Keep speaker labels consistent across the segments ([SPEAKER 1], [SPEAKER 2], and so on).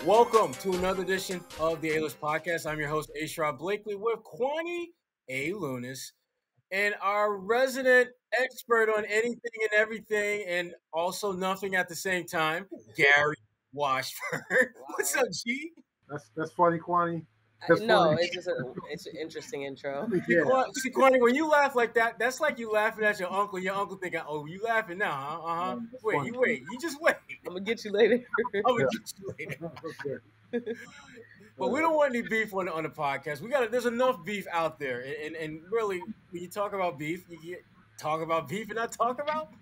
[SPEAKER 1] Welcome to another edition of the A-List Podcast. I'm your host, Sherrod Blakely, with Kwani A. Lunis, and our resident expert on anything and everything, and also nothing at the same time, Gary Washburn. What's up, G?
[SPEAKER 2] That's funny, Kwani.
[SPEAKER 3] No, it's just it's an interesting intro.
[SPEAKER 1] Yeah. See, Kwani, when you laugh like that, that's like you laughing at your uncle. Your uncle thinking, "Oh, you laughing now, huh? Wait, you just wait.
[SPEAKER 3] I'm gonna get you later.
[SPEAKER 1] I'm gonna get you later." Okay. But we don't want any beef on the podcast. There's enough beef out there, and really, when you talk about beef, talk about beef and not talk about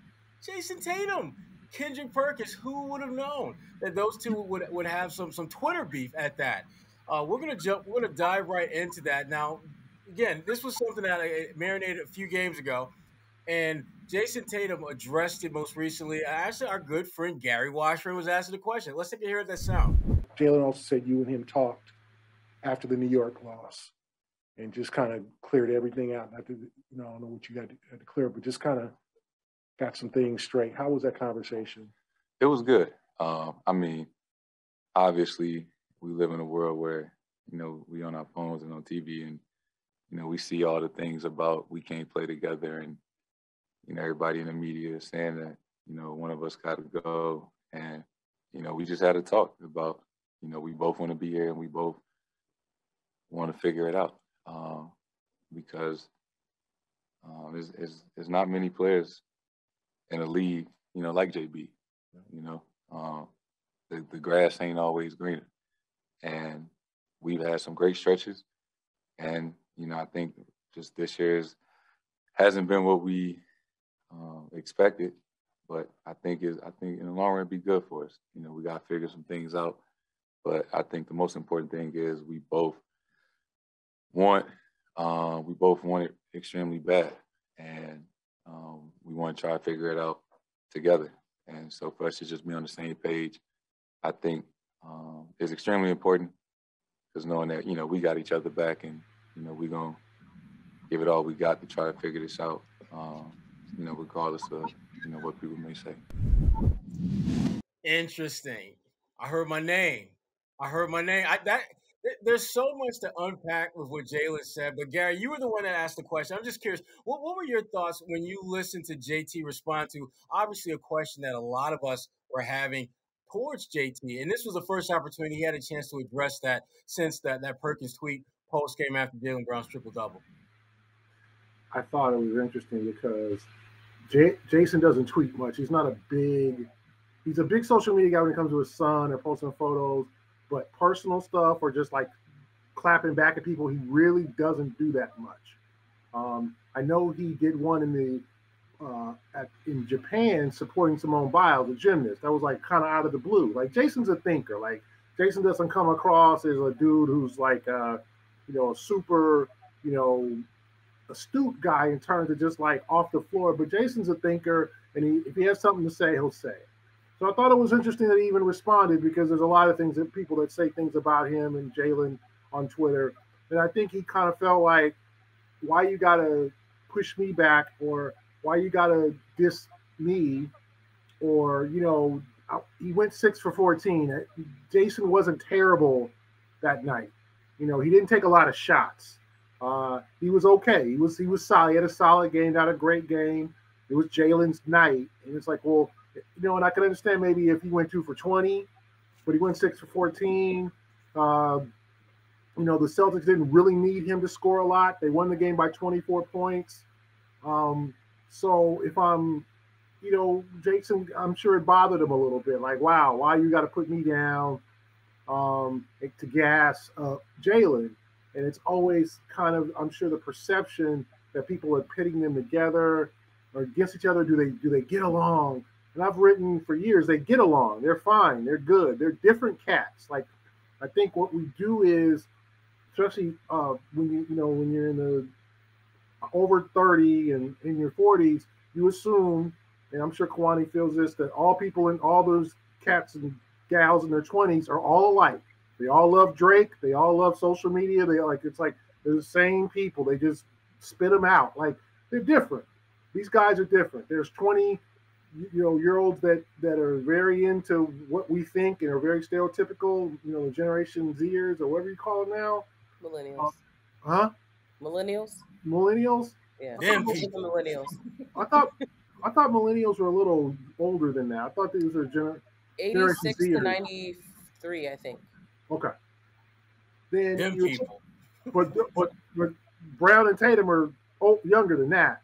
[SPEAKER 1] Jayson Tatum, Kendrick, Perkins. Who would have known that those two would have some Twitter beef at that? We're gonna dive right into that. Now, again, this was something that I marinated a few games ago, and Jayson Tatum addressed it most recently. Actually, our good friend Gary Washburn was asking the question. Let's take a hear of that sound.
[SPEAKER 2] Jaylen also said you and him talked after the New York loss and just kind of cleared everything out. I don't know what you had to clear, but just kind of got some things straight. How was that conversation?
[SPEAKER 4] It was good. I mean, obviously, we live in a world where, we on our phones and on TV and, we see all the things about we can't play together and, everybody in the media is saying that, one of us got to go. And, we just had a talk about, we both want to be here and we both want to figure it out because there's not many players in a league, like JB, the grass ain't always greener. And we've had some great stretches. And, I think just this year hasn't been what we expected. But I think in the long run, it'd be good for us. We got to figure some things out. But I think the most important thing is we both want it extremely bad. And we want to try to figure it out together. And so for us to just be on the same page, I think is extremely important because knowing that, we got each other back and, we're going to give it all we got to try to figure this out, regardless of, what people may say.
[SPEAKER 1] Interesting. I heard my name. There's so much to unpack with what Jaylen said, but Gary, you were the one that asked the question. I'm just curious, what were your thoughts when you listened to JT respond to obviously a question that a lot of us were having towards JT? And this was the first opportunity he had a chance to address that since that Perkins tweet post game after Jaylen Brown's triple-double.
[SPEAKER 2] I thought it was interesting because Jayson doesn't tweet much. He's a big social media guy when it comes to his son or posting photos, but personal stuff or just like clapping back at people, he really doesn't do that much. I know he did one in Japan supporting Simone Biles, a gymnast. That was like kind of out of the blue. Like Jason's a thinker. Like Jayson doesn't come across as a dude who's like a super, astute guy in terms of just like off the floor. But Jason's a thinker, and if he has something to say, he'll say it. So I thought it was interesting that he even responded because there's a lot of things that people that say things about him and Jaylen on Twitter. And I think he kind of felt like, why you got to push me back or why you got to diss me or, he went 6 for 14. Jayson wasn't terrible that night. He didn't take a lot of shots. He was okay. He was solid. He had a solid game, not a great game. It was Jaylen's night. And it's like, well, and I can understand maybe if he went 2 for 20, but he went 6 for 14. The Celtics didn't really need him to score a lot. They won the game by 24 points. So if I'm, Jayson, I'm sure it bothered him a little bit. Like, wow, why you got to put me down to gas Jaylen? And it's always kind of, I'm sure, the perception that people are pitting them together or against each other. Do they get along? And I've written for years, they get along. They're fine. They're good. They're different cats. Like, I think what we do is, especially when you're in the over 30 and in your 40s, you assume, and I'm sure Kwani feels this, that all people in all those cats and gals in their 20s are all alike. They all love Drake. They all love social media. It's like they're the same people. They just spit them out. Like, they're different. These guys are different. There's 20 year olds that are very into what we think and are very stereotypical, Generation Zers or whatever you call it now.
[SPEAKER 3] Millennials.
[SPEAKER 2] Huh?
[SPEAKER 3] Millennials.
[SPEAKER 2] Millennials.
[SPEAKER 3] Yeah.
[SPEAKER 1] Them
[SPEAKER 3] Those are
[SPEAKER 1] people.
[SPEAKER 3] the millennials.
[SPEAKER 2] I thought millennials were a little older than that. I thought these were Generation
[SPEAKER 3] 86
[SPEAKER 2] Z.
[SPEAKER 3] to 93, I think.
[SPEAKER 2] Okay. Then
[SPEAKER 1] Them people.
[SPEAKER 2] but Brown and Tatum are younger than that.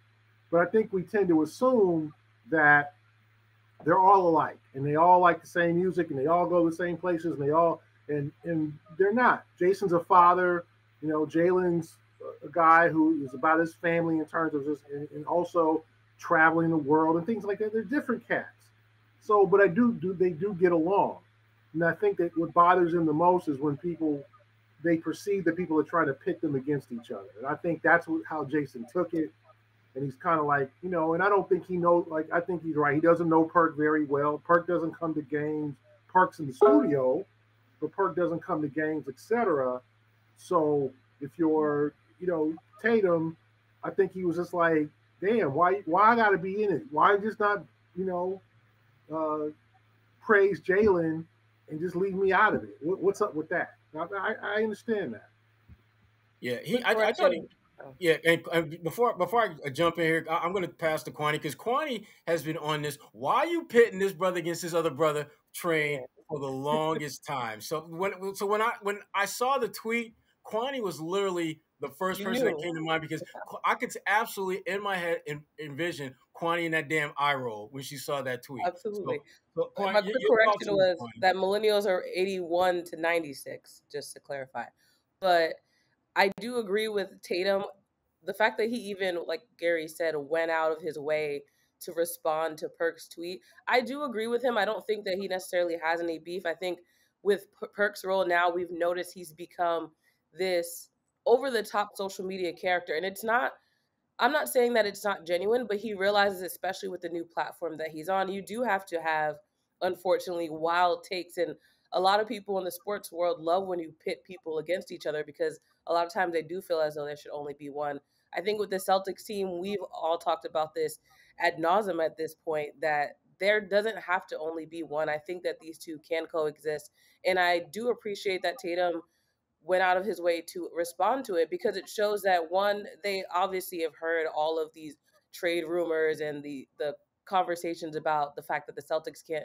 [SPEAKER 2] But I think we tend to assume that they're all alike and they all like the same music and they all go to the same places and they're not. Jayson's a father, Jaylen's a guy who is about his family in terms of just and also traveling the world and things like that. They're different cats. So, but they do get along. And I think that what bothers him the most is when they perceive that people are trying to pit them against each other. And I think that's how Jayson took it. And he's kind of like, and I don't think he knows, I think he's right. He doesn't know Perk very well. Perk doesn't come to games. Perk's in the studio, but Perk doesn't come to games, etc. So if you're, Tatum, I think he was just like, damn, why I got to be in it? Why just not, praise Jaylen and just leave me out of it? What's up with that? I understand that.
[SPEAKER 1] Yeah, I thought he. Yeah, and before I jump in here, I'm going to pass to Kwani because Kwani has been on this. Why are you pitting this brother against his other brother train for the longest time? So when I saw the tweet, Kwani was literally the first person that came to mind because I could absolutely in my head envision Kwani in that damn eye roll when she saw that tweet.
[SPEAKER 3] Absolutely.
[SPEAKER 1] So, Kwani,
[SPEAKER 3] my quick correction was that millennials are 81 to 96, just to clarify. But I do agree with Tatum. The fact that he even, like Gary said, went out of his way to respond to Perk's tweet, I do agree with him. I don't think that he necessarily has any beef. I think with Perk's role now, we've noticed he's become this over-the-top social media character. And I'm not saying that it's not genuine, but he realizes, especially with the new platform that he's on, you do have to have, unfortunately, wild takes. And a lot of people in the sports world love when you pit people against each other because a lot of times they do feel as though there should only be one. I think with the Celtics team, we've all talked about this ad nauseum at this point, that there doesn't have to only be one. I think that these two can coexist. And I do appreciate that Tatum went out of his way to respond to it because it shows that, one, they obviously have heard all of these trade rumors and the conversations about the fact that the Celtics can't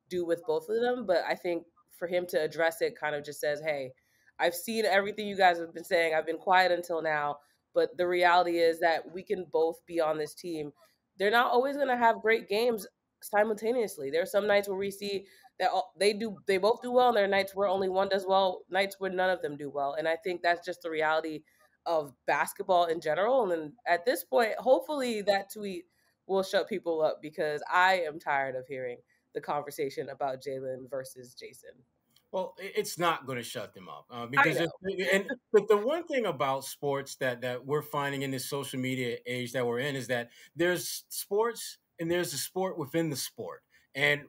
[SPEAKER 3] do with both of them. But I think for him to address it kind of just says, hey, I've seen everything you guys have been saying. I've been quiet until now. But the reality is that we can both be on this team. They're not always going to have great games simultaneously. There are some nights where we see that they both do well, and there are nights where only one does well, nights where none of them do well. And I think that's just the reality of basketball in general. And then at this point, hopefully that tweet will shut people up because I am tired of hearing the conversation about Jaylen versus Jayson.
[SPEAKER 1] Well, it's not going to shut them up because but the one thing about sports that we're finding in this social media age that we're in is that there's sports and there's a sport within the sport, and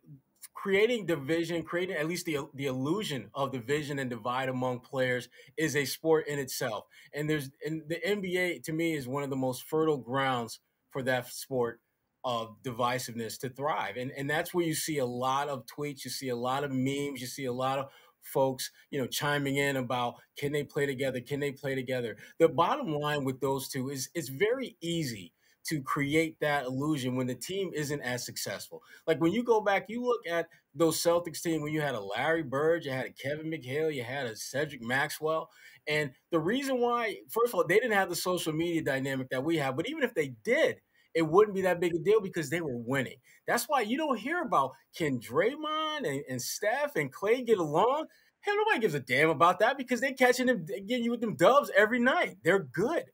[SPEAKER 1] creating division, creating at least the illusion of division and divide among players is a sport in itself. And the NBA to me is one of the most fertile grounds for that sport of divisiveness to thrive. And that's where you see a lot of tweets, you see a lot of memes, you see a lot of folks, chiming in about can they play together? Can they play together? The bottom line with those two is it's very easy to create that illusion when the team isn't as successful. Like when you go back, you look at those Celtics team when you had a Larry Bird, you had a Kevin McHale, you had a Cedric Maxwell. And the reason why, first of all, they didn't have the social media dynamic that we have, but even if they did, it wouldn't be that big a deal because they were winning. That's why you don't hear about can Draymond and Steph and Clay get along. Hell, nobody gives a damn about that because they're catching them, getting you with them dubs every night. They're good.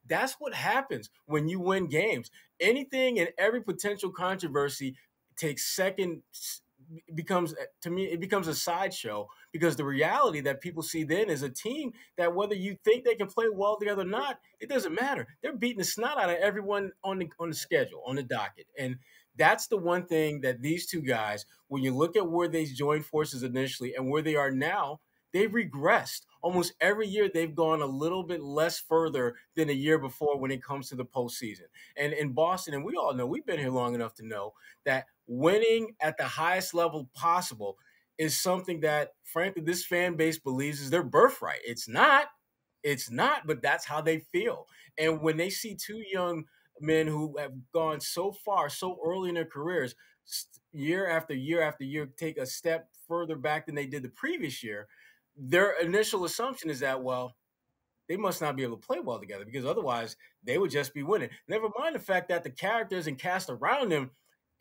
[SPEAKER 1] That's what happens when you win games. Anything and every potential controversy takes second, becomes a sideshow because the reality that people see then is a team that whether you think they can play well together or not, it doesn't matter. They're beating the snot out of everyone on the schedule, on the docket. And that's the one thing that these two guys, when you look at where they joined forces initially and where they are now, they've regressed. Almost every year, they've gone a little bit less further than the year before when it comes to the postseason. And in Boston, and we all know, we've been here long enough to know that winning at the highest level possible is something that, frankly, this fan base believes is their birthright. It's not, but that's how they feel. And when they see two young men who have gone so far, so early in their careers, year after year after year, take a step further back than they did the previous year, their initial assumption is that, well, they must not be able to play well together because otherwise they would just be winning. Never mind the fact that the characters and cast around them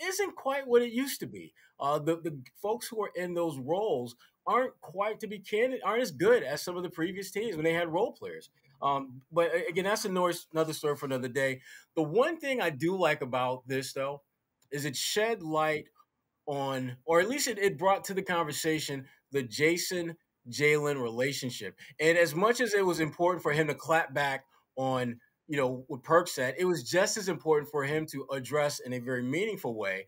[SPEAKER 1] isn't quite what it used to be. The folks who are in those roles aren't quite, to be candid, aren't as good as some of the previous teams when they had role players. But again, that's another story for another day. The one thing I do like about this, though, is it shed light on, or at least it brought to the conversation, the Jayson Jaylen relationship. And as much as it was important for him to clap back on, what Perk said, it was just as important for him to address in a very meaningful way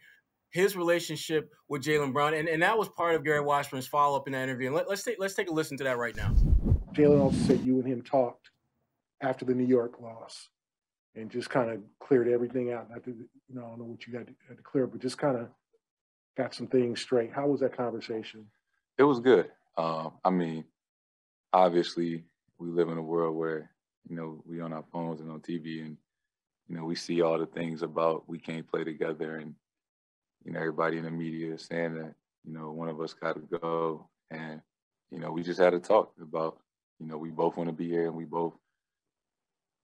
[SPEAKER 1] his relationship with Jaylen Brown. And that was part of Gary Washburn's follow-up in that interview. And let's take a listen to that right now.
[SPEAKER 2] Jaylen also said you and him talked after the New York loss and just kind of cleared everything out. I don't know what you had to clear, but just kind of got some things straight. How was that conversation?
[SPEAKER 4] It was good. I mean, obviously, we live in a world where, we on our phones and on TV and, we see all the things about we can't play together. And, everybody in the media is saying that, one of us got to go. And, we just had to talk about, we both want to be here and we both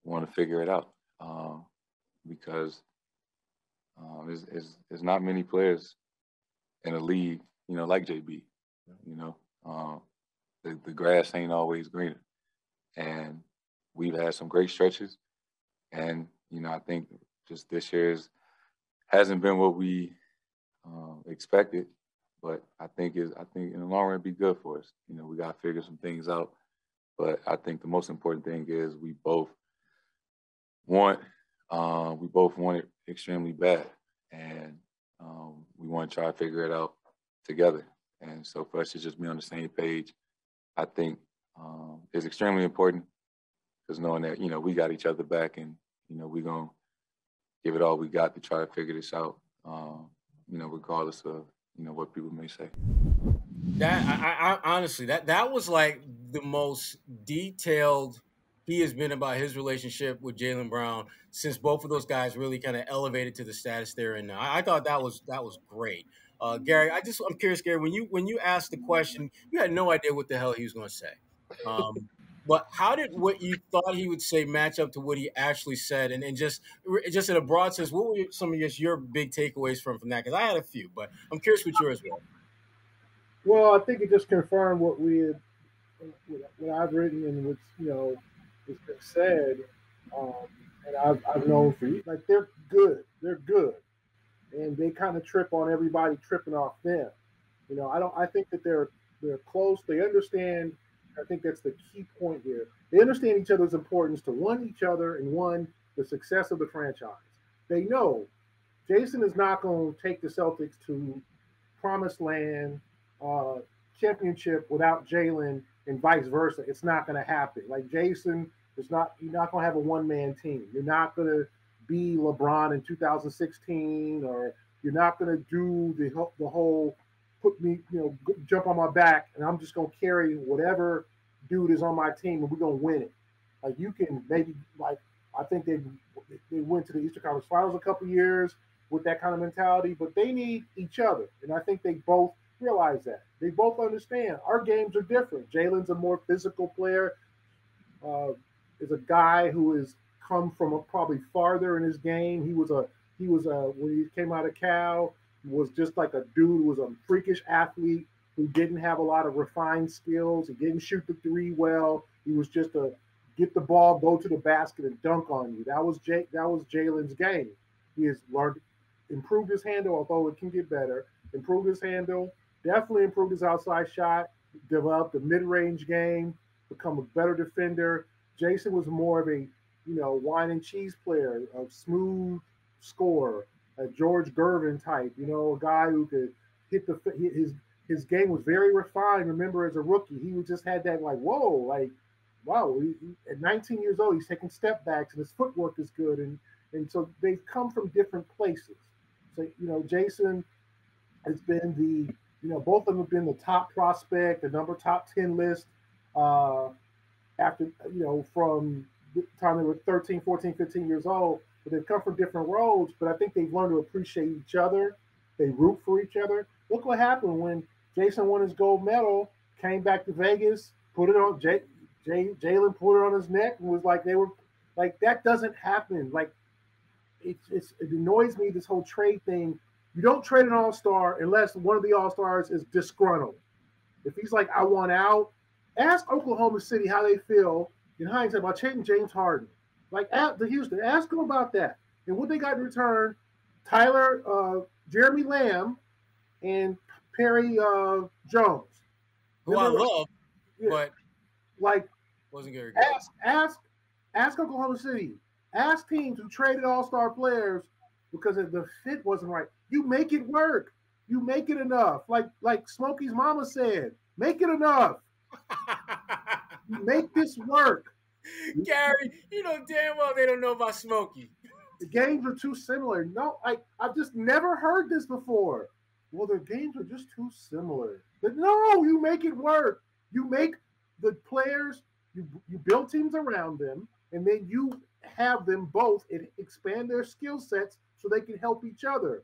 [SPEAKER 4] want to figure it out. Because there's not many players in a league, like JB, the grass ain't always greener. And we've had some great stretches. And, I think just this year hasn't been what we expected. But I think in the long run, it'd be good for us. We got to figure some things out. But I think the most important thing is we both want it extremely bad. And we want to try to figure it out together. And so for us to just be on the same page, I think is extremely important, because knowing that, we got each other back and, we're going to give it all we got to try to figure this out, regardless of, what people may say.
[SPEAKER 1] That I honestly, that was like the most detailed he has been about his relationship with Jaylen Brown since both of those guys really kind of elevated to the status they're in now. I thought that was great. Gary, I'm curious, Gary, when you asked the question, you had no idea what the hell he was going to say. But how did what you thought he would say match up to what he actually said? And just in a broad sense, what were some of your big takeaways from that? Because I had a few, but I'm curious what yours were.
[SPEAKER 2] Well, I think it just confirmed what I've written and what's has been said, and I've known for years. Like they're good, and they kind of trip on everybody tripping off them. I think that they're close. They understand. I think that's the key point here. They understand each other's importance to each other and the success of the franchise. They know Jayson is not going to take the Celtics to promised land, championship without Jaylen, and vice versa. It's not going to happen. Like Jayson you're not going to have a one-man team. You're not going to be LeBron in 2016, or you're not going to do the whole put me, jump on my back, and I'm just going to carry whatever dude is on my team, and we're going to win it. Like you can maybe, I think they went to the Eastern Conference Finals a couple years with that kind of mentality, but they need each other, and I think they both realize that. They both understand our games are different. Jaylen's a more physical player. Is a guy who has come from probably farther in his game. He was when he came out of Cal, was just like a dude who was a freakish athlete who didn't have a lot of refined skills. He didn't shoot the three well. He was just a get the ball, go to the basket, and dunk on you. That was Jaylen's game. He has improved his handle, although it can get better. Improved his handle, definitely improved his outside shot, developed a mid-range game, become a better defender. Jayson was more of a, wine and cheese player, a smooth scorer, a George Gervin type, a guy who could hit his game was very refined. Remember, as a rookie, he just had that like, whoa, like, wow. At 19 years old, he's taking step backs and his footwork is good, and so they've come from different places. So Jayson has been both of them have been the top prospect, the number top 10 list after from the time they were 13, 14, 15 years old. But they've come from different roads. But I think they've learned to appreciate each other. They root for each other. Look what happened when Jayson won his gold medal, came back to Vegas, put it on Jaylen, put it on his neck, and was like, they were like, that doesn't happen. Like it annoys me, this whole trade thing. You don't trade an all-star unless one of the all-stars is disgruntled. If he's like, I want out, ask Oklahoma City how they feel in hindsight about trading James Harden. Like at the Houston, ask them about that. And what they got in return, Jeremy Lamb and Perry Jones.
[SPEAKER 1] Who I love,
[SPEAKER 2] yeah,
[SPEAKER 1] but
[SPEAKER 2] like
[SPEAKER 1] wasn't very good.
[SPEAKER 2] Ask Oklahoma City. Ask teams who traded all-star players because the fit wasn't right. You make it work. You make it enough. Like Smokey's mama said, make it enough. You make this work.
[SPEAKER 1] Gary, you know damn well they don't know about Smokey.
[SPEAKER 2] The games are too similar. No, I've just never heard this before. Well, the games are just too similar. But no, you make it work. You make the players, you build teams around them, and then you have them both expand their skill sets so they can help each other.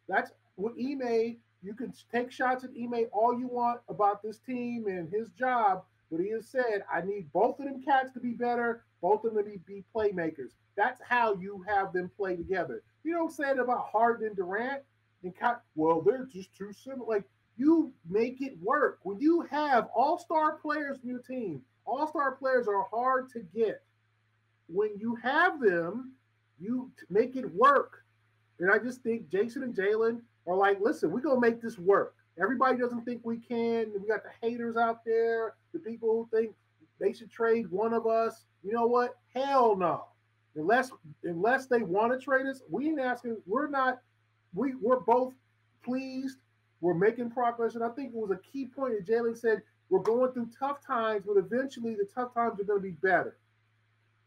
[SPEAKER 2] That's what Ime, you can take shots at Ime all you want about this team and his job, but he has said, I need both of them cats to be better, both of them to be playmakers. That's how you have them play together. You don't say it about Harden and Durant, well, they're just too similar. Like, you make it work. When you have all-star players in your team, all-star players are hard to get. When you have them, you make it work. And I just think Jayson and Jaylen are like, listen, we're going to make this work. Everybody doesn't think we can. We got the haters out there, the people who think they should trade one of us. You know what? Hell no. Unless they want to trade us, we ain't asking. We're both pleased. We're making progress. And I think it was a key point that Jaylen said, we're going through tough times, but eventually the tough times are going to be better.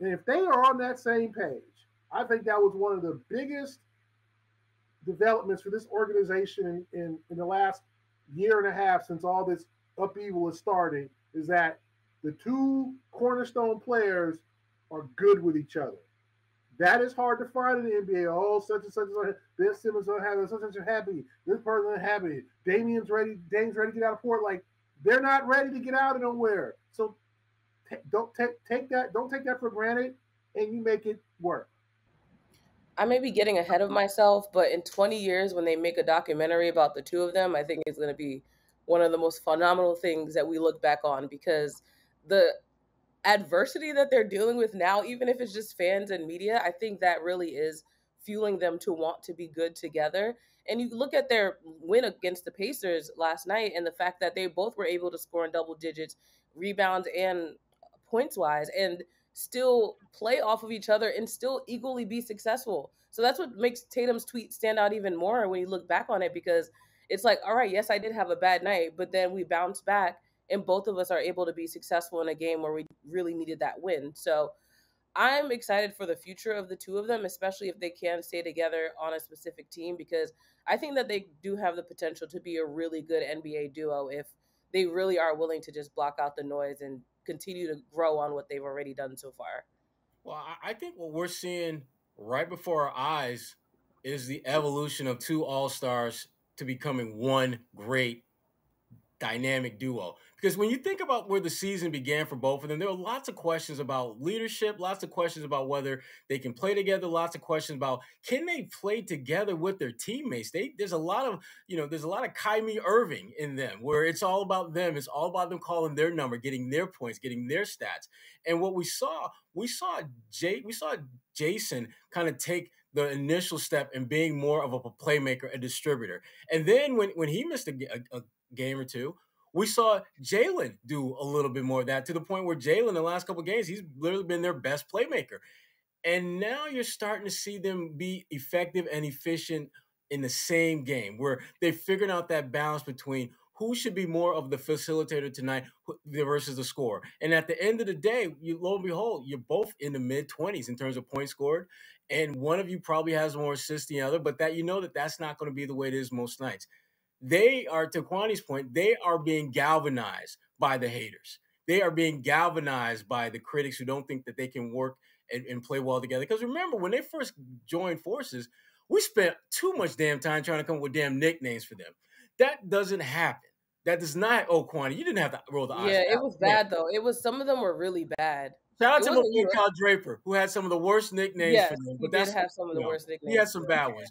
[SPEAKER 2] And if they are on that same page, I think that was one of the biggest developments for this organization in the last year and a half since all this upheaval is starting, is that the two cornerstone players are good with each other. That is hard to find in the NBA. Oh, such and such. This Simmons unhappy. Such and such happy. This person unhappy. Damian's ready. Dame's ready to get out of port. Like, they're not ready to get out of nowhere. So don't take that for granted, and you make it work.
[SPEAKER 3] I may be getting ahead of myself, but in 20 years, when they make a documentary about the two of them, I think it's going to be one of the most phenomenal things that we look back on, because the adversity that they're dealing with now, even if it's just fans and media, I think that really is fueling them to want to be good together. And you look at their win against the Pacers last night and the fact that they both were able to score in double digits, rebounds and points wise, and still play off of each other and still equally be successful. So that's what makes Tatum's tweet stand out even more when you look back on it, because it's like, all right, yes, I did have a bad night, but then we bounced back and both of us are able to be successful in a game where we really needed that win. So I'm excited for the future of the two of them, especially if they can stay together on a specific team, because I think that they do have the potential to be a really good NBA duo if they really are willing to just block out the noise and continue to grow on what they've already done so far.
[SPEAKER 1] Well, I think what we're seeing right before our eyes is the evolution of two all-stars to becoming one great dynamic duo. Because when you think about where the season began for both of them, there were lots of questions about leadership, lots of questions about whether they can play together, lots of questions about can they play together with their teammates. There's a lot of Kyrie Irving in them, where it's all about them. It's all about them calling their number, getting their points, getting their stats. And what we saw Jayson kind of take the initial step in being more of a playmaker, a distributor. And then when he missed a game or two, we saw Jaylen do a little bit more of that, to the point where Jaylen, the last couple of games, he's literally been their best playmaker. And now you're starting to see them be effective and efficient in the same game, where they figured out that balance between who should be more of the facilitator tonight versus the scorer. And at the end of the day, lo and behold, you're both in the mid-20s in terms of points scored, and one of you probably has more assists than the other, but that that's not going to be the way it is most nights. They are, to Kwani's point, they are being galvanized by the haters. They are being galvanized by the critics who don't think that they can work and play well together. Because remember, when they first joined forces, we spent too much damn time trying to come up with damn nicknames for them. That doesn't happen. That does not. Oh, Kwani, you didn't have to roll the eyes.
[SPEAKER 3] Yeah, it was bad though. It was, some of them were really bad.
[SPEAKER 1] Shout out
[SPEAKER 3] It
[SPEAKER 1] to my
[SPEAKER 3] wasn't
[SPEAKER 1] boy
[SPEAKER 3] you.
[SPEAKER 1] Kyle Draper, who had some of the worst nicknames
[SPEAKER 3] Yes,
[SPEAKER 1] for them.
[SPEAKER 3] he
[SPEAKER 1] But
[SPEAKER 3] did have some of the worst nicknames.
[SPEAKER 1] He had some bad ones.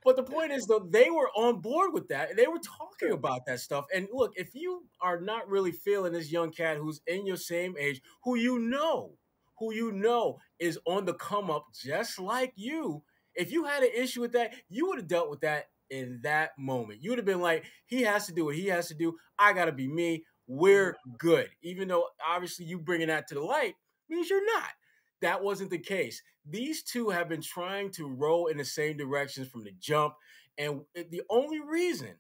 [SPEAKER 1] But the point is, though, they were on board with that, and they were talking about that stuff. And look, if you are not really feeling this young cat who's in your same age, who you know is on the come up just like you, if you had an issue with that, you would have dealt with that in that moment. You would have been like, he has to do what he has to do. I got to be me. We're good. Even though obviously you bringing that to the light means you're not. That wasn't the case. These two have been trying to row in the same directions from the jump. And the only reason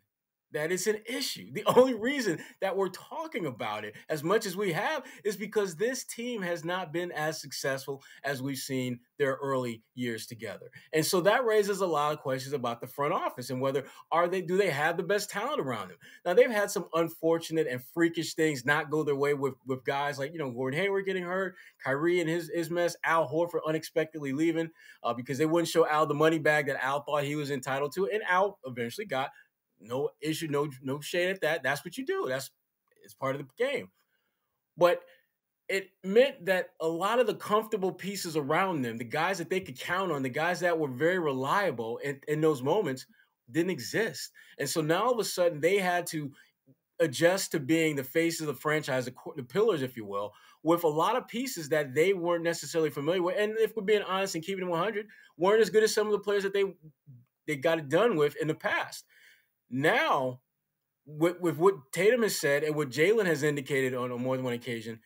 [SPEAKER 1] that it's an issue, the only reason that we're talking about it as much as we have, is because this team has not been as successful as we've seen their early years together. And so that raises a lot of questions about the front office and whether do they have the best talent around them. Now, they've had some unfortunate and freakish things not go their way with guys like, Gordon Hayward getting hurt, Kyrie and his mess, Al Horford unexpectedly leaving because they wouldn't show Al the money bag that Al thought he was entitled to, and Al eventually got. No issue, no shade at that. That's what you do. It's part of the game. But it meant that a lot of the comfortable pieces around them, the guys that they could count on, the guys that were very reliable in those moments, didn't exist. And so now all of a sudden they had to adjust to being the face of the franchise, the pillars, if you will, with a lot of pieces that they weren't necessarily familiar with. And if we're being honest and keeping it 100, weren't as good as some of the players that they got it done with in the past. Now, with what Tatum has said and what Jaylen has indicated on more than one occasion,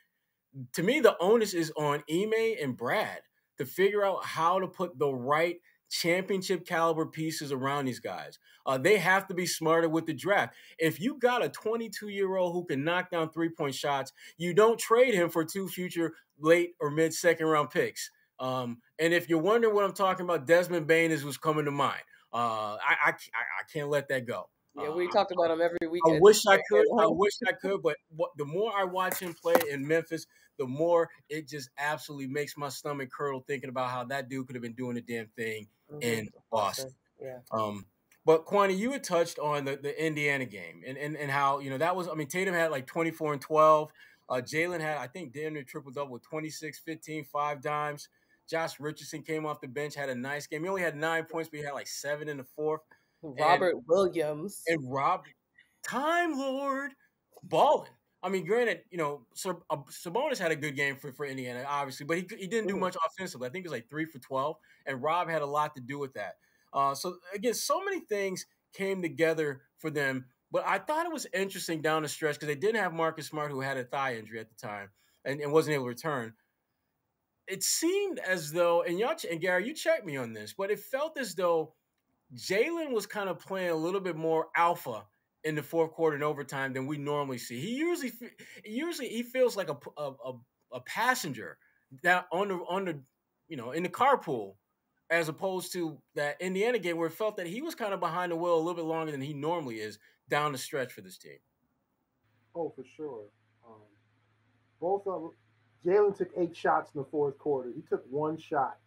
[SPEAKER 1] to me, the onus is on Ime and Brad to figure out how to put the right championship caliber pieces around these guys. They have to be smarter with the draft. If you got a 22-year-old who can knock down three-point shots, you don't trade him for two future late or mid-second round picks. And if you're wondering what I'm talking about, Desmond Bane is who's coming to mind. I can't let that go.
[SPEAKER 3] Yeah, we talked about him every week.
[SPEAKER 1] I wish I could, but the more I watch him play in Memphis, the more it just absolutely makes my stomach curdle thinking about how that dude could have been doing the damn thing in Boston.
[SPEAKER 3] Yeah.
[SPEAKER 1] But Kwani, you had touched on the Indiana game and how, that was, Tatum had like 24 and 12. Jaylen had, I think, damn near triple-double with 26, 15, 5 dimes. Josh Richardson came off the bench, had a nice game. He only had 9 points, but he had like 7 in the fourth.
[SPEAKER 3] Robert Williams.
[SPEAKER 1] And Time Lord balling. Granted, Sabonis had a good game for Indiana, obviously, but he didn't do much offensively. I think it was like 3 for 12, and Rob had a lot to do with that. So, again, so many things came together for them, but I thought it was interesting down the stretch because they didn't have Marcus Smart, who had a thigh injury at the time and wasn't able to return. It seemed as though, and Gary, you checked me on this, but it felt as though Jaylen was kind of playing a little bit more alpha in the fourth quarter and overtime than we normally see. He usually he feels like a passenger that on the in the carpool, as opposed to that Indiana game where it felt that he was kind of behind the wheel a little bit longer than he normally is down the stretch for this team.
[SPEAKER 2] Oh, for sure. Both of them. Jaylen took 8 shots in the fourth quarter. He took 1 shot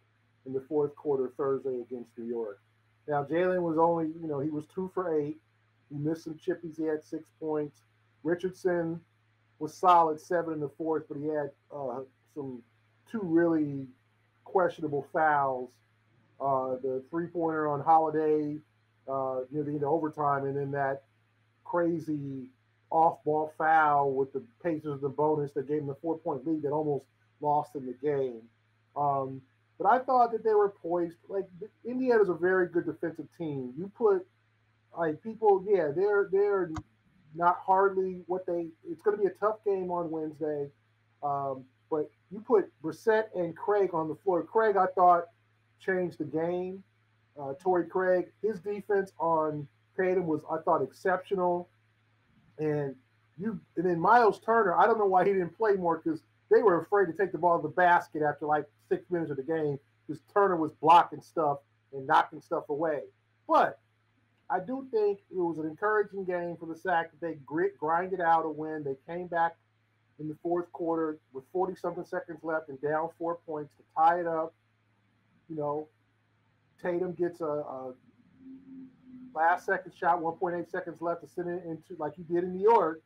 [SPEAKER 2] in the fourth quarter Thursday against New York. Now, Jaylen was only, he was 2 for 8. He missed some chippies. He had 6 points. Richardson was solid, 7 in the fourth, but he had some 2 really questionable fouls. The 3-pointer on Holiday near the end of overtime, and then that crazy off-ball foul with the Pacers, the bonus that gave them the 4-point lead that almost lost in the game. But I thought that they were poised. Like, Indiana's a very good defensive team. You put, people, they're not hardly what it's going to be a tough game on Wednesday. But you put Brissett and Craig on the floor. Craig, I thought, changed the game. Torrey Craig. His defense on Tatum was, I thought, exceptional. And then Miles Turner, I don't know why he didn't play more because they were afraid to take the ball to the basket after like 6 minutes of the game because Turner was blocking stuff and knocking stuff away. But I do think it was an encouraging game for the Sac that they grinded out a win. They came back in the fourth quarter with 40-something seconds left and down 4 points to tie it up. You know, Tatum gets a last second shot, 1.8 seconds left to send it into like he did in New York.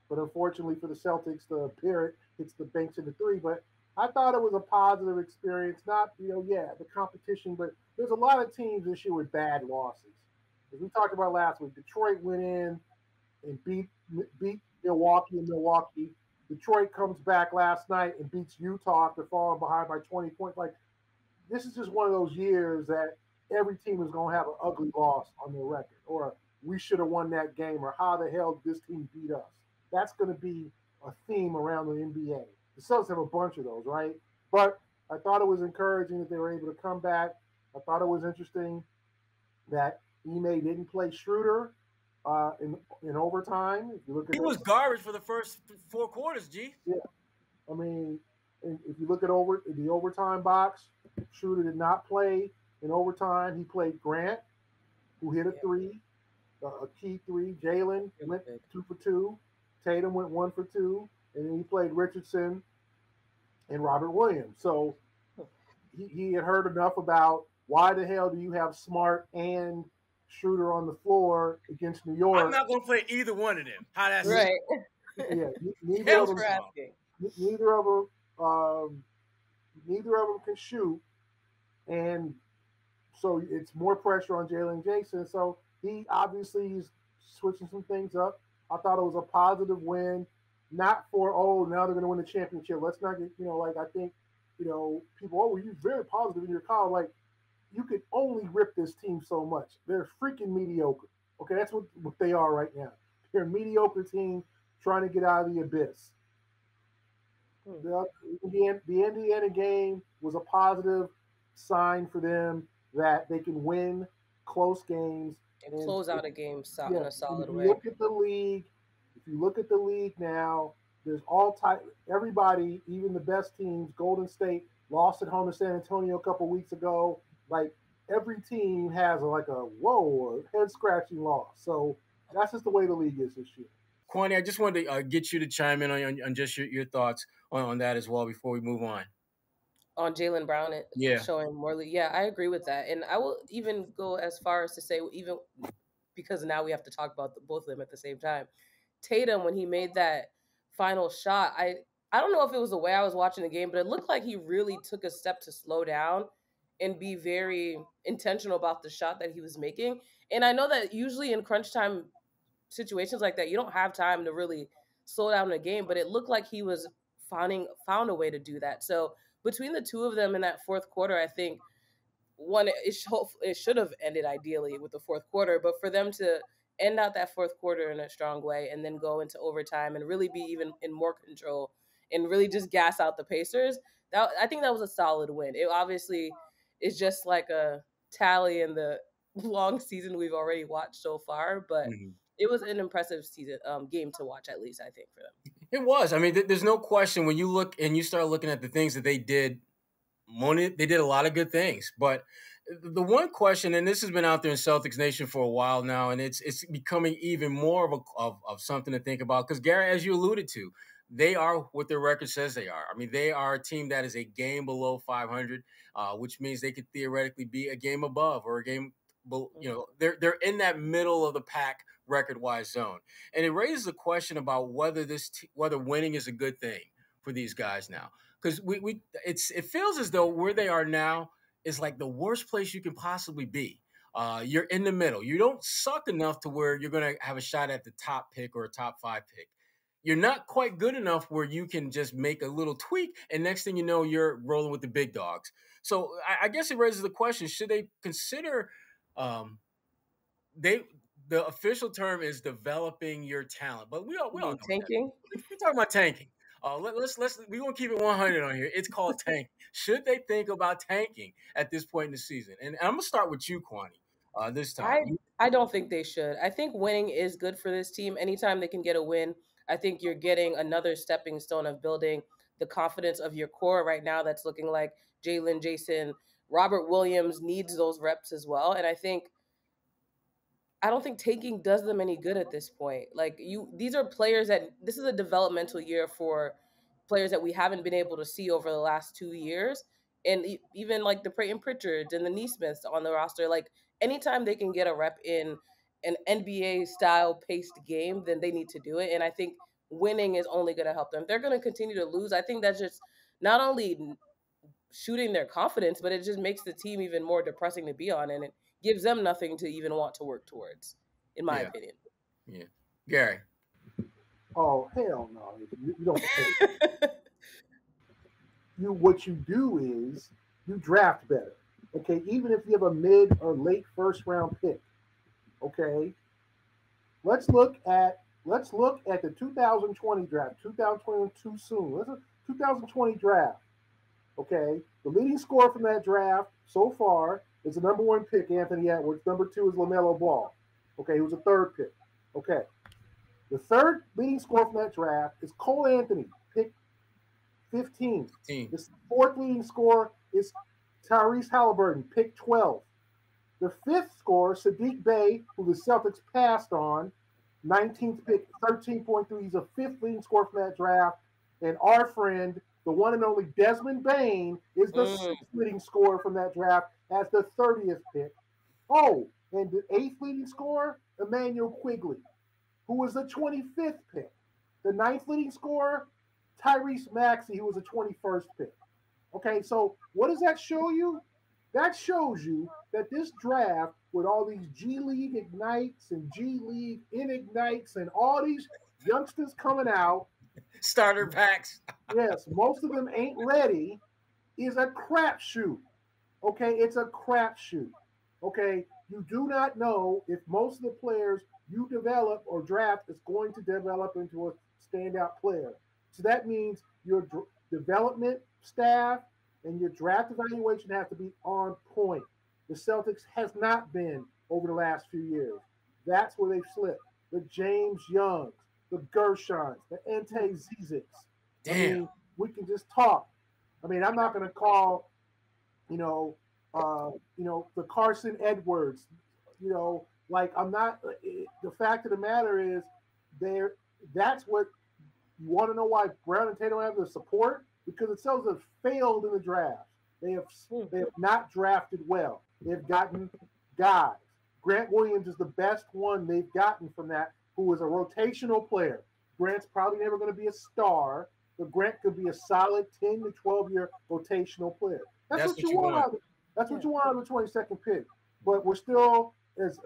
[SPEAKER 2] But unfortunately for the Celtics, the Barrett hits the banks in the three. But I thought it was a positive experience. Not, the competition, but there's a lot of teams this year with bad losses. As we talked about last week, Detroit went in and beat Milwaukee in Milwaukee. Detroit comes back last night and beats Utah after falling behind by 20 points. Like, this is just one of those years that every team is going to have an ugly loss on their record, or we should have won that game, or how the hell did this team beat us? That's going to be a theme around the NBA. The Celtics have a bunch of those, right? But I thought it was encouraging that they were able to come back. I thought it was interesting that Ime didn't play Schroder in overtime. If you look at
[SPEAKER 1] he was garbage for the first 4 quarters, G.
[SPEAKER 2] Yeah. I mean, if you look at the overtime box, Schroder did not play in overtime. He played Grant, who hit a three, a key three. Jaylen went 2 for 2. Tatum went 1 for 2. And then he played Richardson and Robert Williams. So he had heard enough about why the hell do you have Smart and Schroder on the floor against New York?
[SPEAKER 1] I'm not going to play either one of them. How that's
[SPEAKER 3] right.
[SPEAKER 2] Yeah,
[SPEAKER 3] neither of
[SPEAKER 2] them can shoot, and so it's more pressure on Jaylen Jayson. So he obviously he's switching some things up. I thought it was a positive win, not for now they're going to win the championship. Let's not get I think people you're very positive in your call. Like, you can only rip this team so much. They're freaking mediocre. Okay, that's what they are right now. They're a mediocre team trying to get out of the abyss. The Indiana game was a positive sign for them that they can win close games
[SPEAKER 3] and close out a game in a solid way.
[SPEAKER 2] If you look at the league now, there's everybody, even the best teams. Golden State lost at home to San Antonio a couple weeks ago. Like, every team has a head-scratching loss. So that's just the way the league is this year.
[SPEAKER 1] Kwani, I just wanted to get you to chime in on just your thoughts on that as well before we move on.
[SPEAKER 3] On Jaylen Brown showing more. Yeah, I agree with that. And I will even go as far as to say, even because now we have to talk about both of them at the same time, Tatum, when he made that final shot, I don't know if it was the way I was watching the game, but it looked like he really took a step to slow down and be very intentional about the shot that he was making. And I know that usually in crunch time situations like that, you don't have time to really slow down the game, but it looked like he was found a way to do that. So between the two of them in that fourth quarter, I think it should have ended ideally with the fourth quarter, but for them to end out that fourth quarter in a strong way and then go into overtime and really be even in more control and really just gas out the Pacers, I think that was a solid win. It obviously is just like a tally in the long season we've already watched so far, but it was an impressive game to watch, at least I think, for them.
[SPEAKER 1] It was. I mean, there's no question when you look and you start looking at the things that they did. They did a lot of good things, but the one question, and this has been out there in Celtics Nation for a while now, and it's becoming even more of something to think about because, Gary, as you alluded to, they are what their record says they are. I mean, they are a team that is a game below 500, which means they could theoretically be a game above or a game below. They're in that middle of the pack record-wise zone, and it raises the question about whether winning is a good thing for these guys now. Because it feels as though where they are now is like the worst place you can possibly be. You're in the middle. You don't suck enough to where you're going to have a shot at the top pick or a top 5 pick. You're not quite good enough where you can just make a little tweak, and next thing you know, you're rolling with the big dogs. So I guess it raises the question: should they consider? The official term is developing your talent, but we all know
[SPEAKER 3] tanking.
[SPEAKER 1] We're talking about tanking. We gonna keep it 100 on here. It's called tank. Should they think about tanking at this point in the season? And I'm gonna start with you, Kwani. This time,
[SPEAKER 3] I don't think they should. I think winning is good for this team. Anytime they can get a win, I think you're getting another stepping stone of building the confidence of your core right now. That's looking like Jaylen, Jayson, Robert Williams needs those reps as well, and I don't think taking does them any good at this point. Like these are players that this is a developmental year for players that we haven't been able to see over the last 2 years, and even like the Pritchards and the Nesmiths on the roster. Like anytime they can get a rep in an NBA style paced game, then they need to do it. And I think winning is only going to help them. If they're going to continue to lose, I think that's just not only shooting their confidence, but it just makes the team even more depressing to be on, and it gives them nothing to even want to work towards, in my opinion.
[SPEAKER 1] Yeah. Gary.
[SPEAKER 2] Oh, hell no. You don't what you do is you draft better. Okay, even if you have a mid or late first round pick. Okay. Let's look at the 2020 draft. 2020 too soon. Let's 2020 draft. Okay, the leading scorer from that draft so far is the number 1 pick, Anthony Edwards. Number 2 is LaMelo Ball. Okay, he was a 3rd pick. Okay, the 3rd leading scorer from that draft is Cole Anthony, pick 15. The 4th leading scorer is Tyrese Halliburton, pick 12. The 5th scorer, Sadiq Bey, who the Celtics passed on, 19th pick, 13.3. He's a 5th leading scorer from that draft. And our friend, the one and only Desmond Bane, is the 6th leading scorer from that draft as the 30th pick. Oh, and the 8th leading scorer, Emmanuel Quigley, who was the 25th pick. The 9th leading scorer, Tyrese Maxey, who was the 21st pick. Okay, so what does that show you? That shows you that this draft, with all these G League Ignites and G League Inignites and all these youngsters coming out,
[SPEAKER 1] starter packs.
[SPEAKER 2] Yes, most of them ain't ready, is a crapshoot. Okay, it's a crapshoot. Okay, you do not know if most of the players you develop or draft is going to develop into a standout player. So that means your development staff and your draft evaluation have to be on point. The Celtics has not been over the last few years. That's where they've slipped. The James Youngs, the Gershons, the Ante Zizics.
[SPEAKER 1] Damn.
[SPEAKER 2] I mean, we can just talk. I mean, I'm not going to call, the Carson Edwards, like I'm not. The fact of the matter is, that's what you want to know why Brown and Tatum have the support, because the Celtics have failed in the draft. They have not drafted well. They've gotten guys. Grant Williams is the best one they've gotten from that, who is a rotational player. Grant's probably never going to be a star, but Grant could be a solid 10 to 12-year rotational player. That's what you want. That's what you want out of the 22nd pick. But we're still, as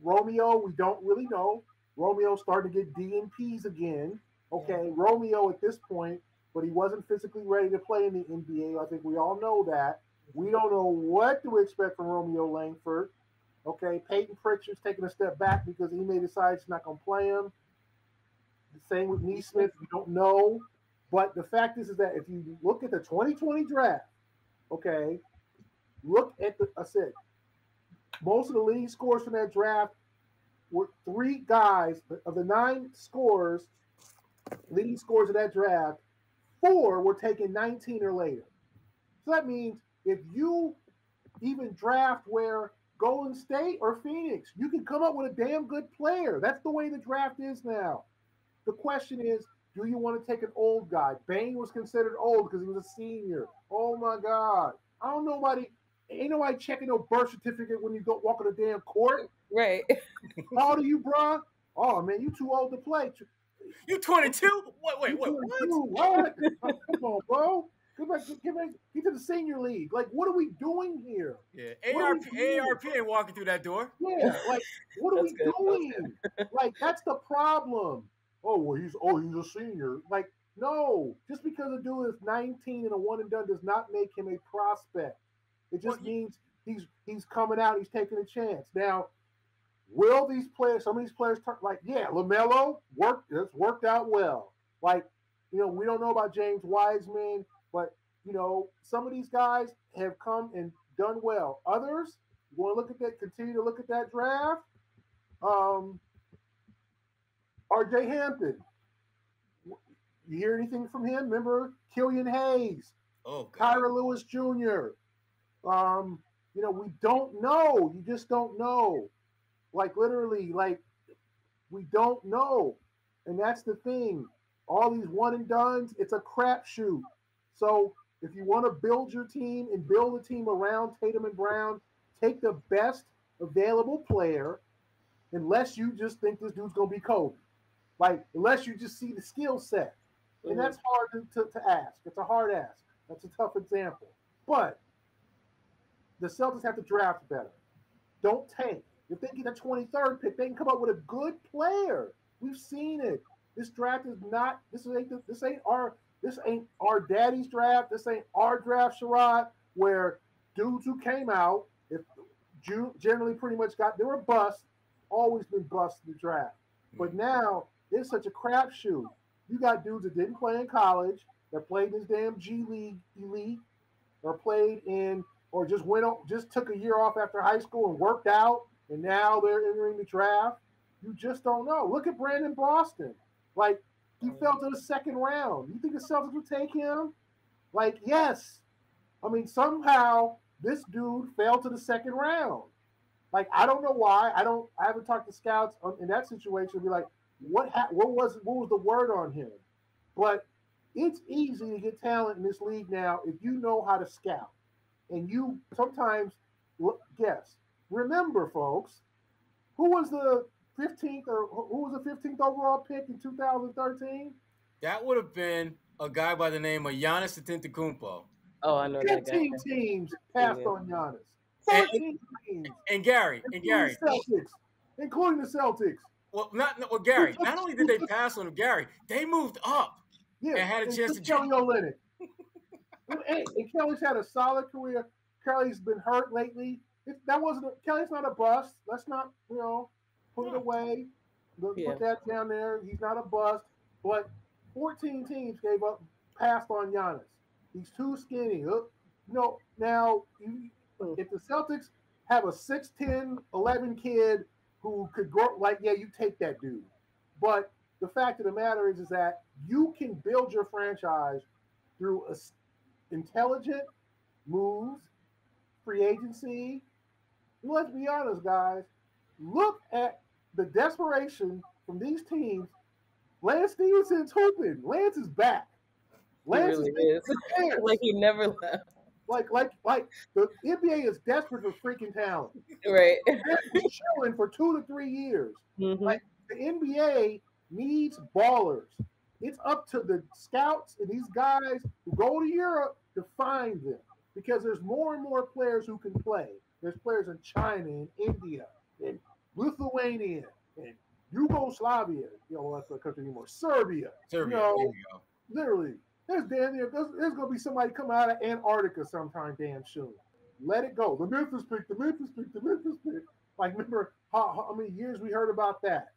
[SPEAKER 2] Romeo, we don't really know. Romeo's starting to get DNPs again. Okay, Romeo at this point, but he wasn't physically ready to play in the NBA. I think we all know that. We don't know what to expect from Romeo Langford. Okay, Peyton Pritchard's taking a step back because he may decide he's not going to play him. The same with Nesmith. We don't know. But the fact is that if you look at the 2020 draft, okay, look at most of the leading scorers from that draft were 3 guys. Of the 9 scorers, leading scorers of that draft, 4 were taken 19 or later. So that means if you even draft where Golden State or Phoenix, you can come up with a damn good player. That's the way the draft is now. The question is, do you want to take an old guy? Bane was considered old because he was a senior. Oh my God. Ain't nobody checking no birth certificate when you go walk on the damn court.
[SPEAKER 3] Right.
[SPEAKER 2] How old are you, bro? Oh man, you too old to play.
[SPEAKER 1] You 22? Wait, what?
[SPEAKER 2] What? Come on, bro. Get to the senior league. Like, what are we doing here?
[SPEAKER 1] Yeah, ARP ain't walking through that door.
[SPEAKER 2] Yeah, like, what are we doing? Like, that's the problem. Oh, well, he's a senior. Like, no, just because a dude is 19 and a one and done does not make him a prospect. It just means he's coming out, he's taking a chance. Now, will some of these players LaMelo worked out well. Like, We don't know about James Wiseman, but some of these guys have come and done well. Others, you want to look at that, continue to look at that draft. R.J. Hampton. You hear anything from him? Remember Killian Hayes, Kyra Lewis Jr. We don't know. You just don't know. Like literally, like we don't know, and that's the thing. All these one and dones, it's a crapshoot. So if you want to build your team and build a team around Tatum and Brown, take the best available player, unless you just think this dude's gonna be Kobe. Like unless you just see the skill set. And that's hard to ask. It's a hard ask. That's a tough example. But the Celtics have to draft better. Don't tank. If they get a 23rd pick, they can come up with a good player. We've seen it. This draft is not. This ain't our daddy's draft. This ain't our draft, Sherrod. Where dudes who came out, if generally pretty much they were bust. Always been bust in the draft. But now it's such a crapshoot. You got dudes that didn't play in college, that played in this damn G League elite, or played in, or just took a year off after high school and worked out, and now they're entering the draft. You just don't know. Look at Brandon Boston. Like, he fell to the second round. You think the Celtics would take him? Like, yes. I mean, somehow this dude fell to the second round. Like, I don't know why. I haven't talked to scouts in that situation. Be like, what was the word on him? But it's easy to get talent in this league now if you know how to scout. And you sometimes guess. Remember, folks, who was the 15th overall pick in 2013?
[SPEAKER 1] That would have been a guy by the name of Giannis Antetokounmpo.
[SPEAKER 3] Oh, I know that guy.
[SPEAKER 2] 15 teams passed on Giannis. 14 teams.
[SPEAKER 1] And Gary.
[SPEAKER 2] Celtics, including the Celtics.
[SPEAKER 1] Gary, not only did they pass on him, Gary, they moved up and had a chance to
[SPEAKER 2] Kelly Olynyk. And Kelly's had a solid career. Kelly's been hurt lately. Kelly's not a bust. Let's not, put it away. Put that down there. He's not a bust. But 14 teams passed on Giannis. He's too skinny. Now, if the Celtics have a 6'10", 11 kid who could grow, you take that dude. But the fact of the matter is that you can build your franchise through intelligent moves, free agency. Let's be honest, guys. Look at the desperation from these teams. Lance Stevenson's hooping. Lance is back. Lance
[SPEAKER 3] really is. Like he never left.
[SPEAKER 2] Like the NBA is desperate for freaking talent.
[SPEAKER 3] Right.
[SPEAKER 2] They're chilling for 2 to 3 years.
[SPEAKER 3] Mm-hmm.
[SPEAKER 2] Like the NBA needs ballers. It's up to the scouts and these guys who go to Europe to find them, because there's more and more players who can play. There's players in China and India and Lithuania and Yugoslavia. That's not a country anymore. Serbia. Literally. There's going to be somebody come out of Antarctica sometime damn soon. Let it go. The Memphis pick. Like, remember how many years we heard about that?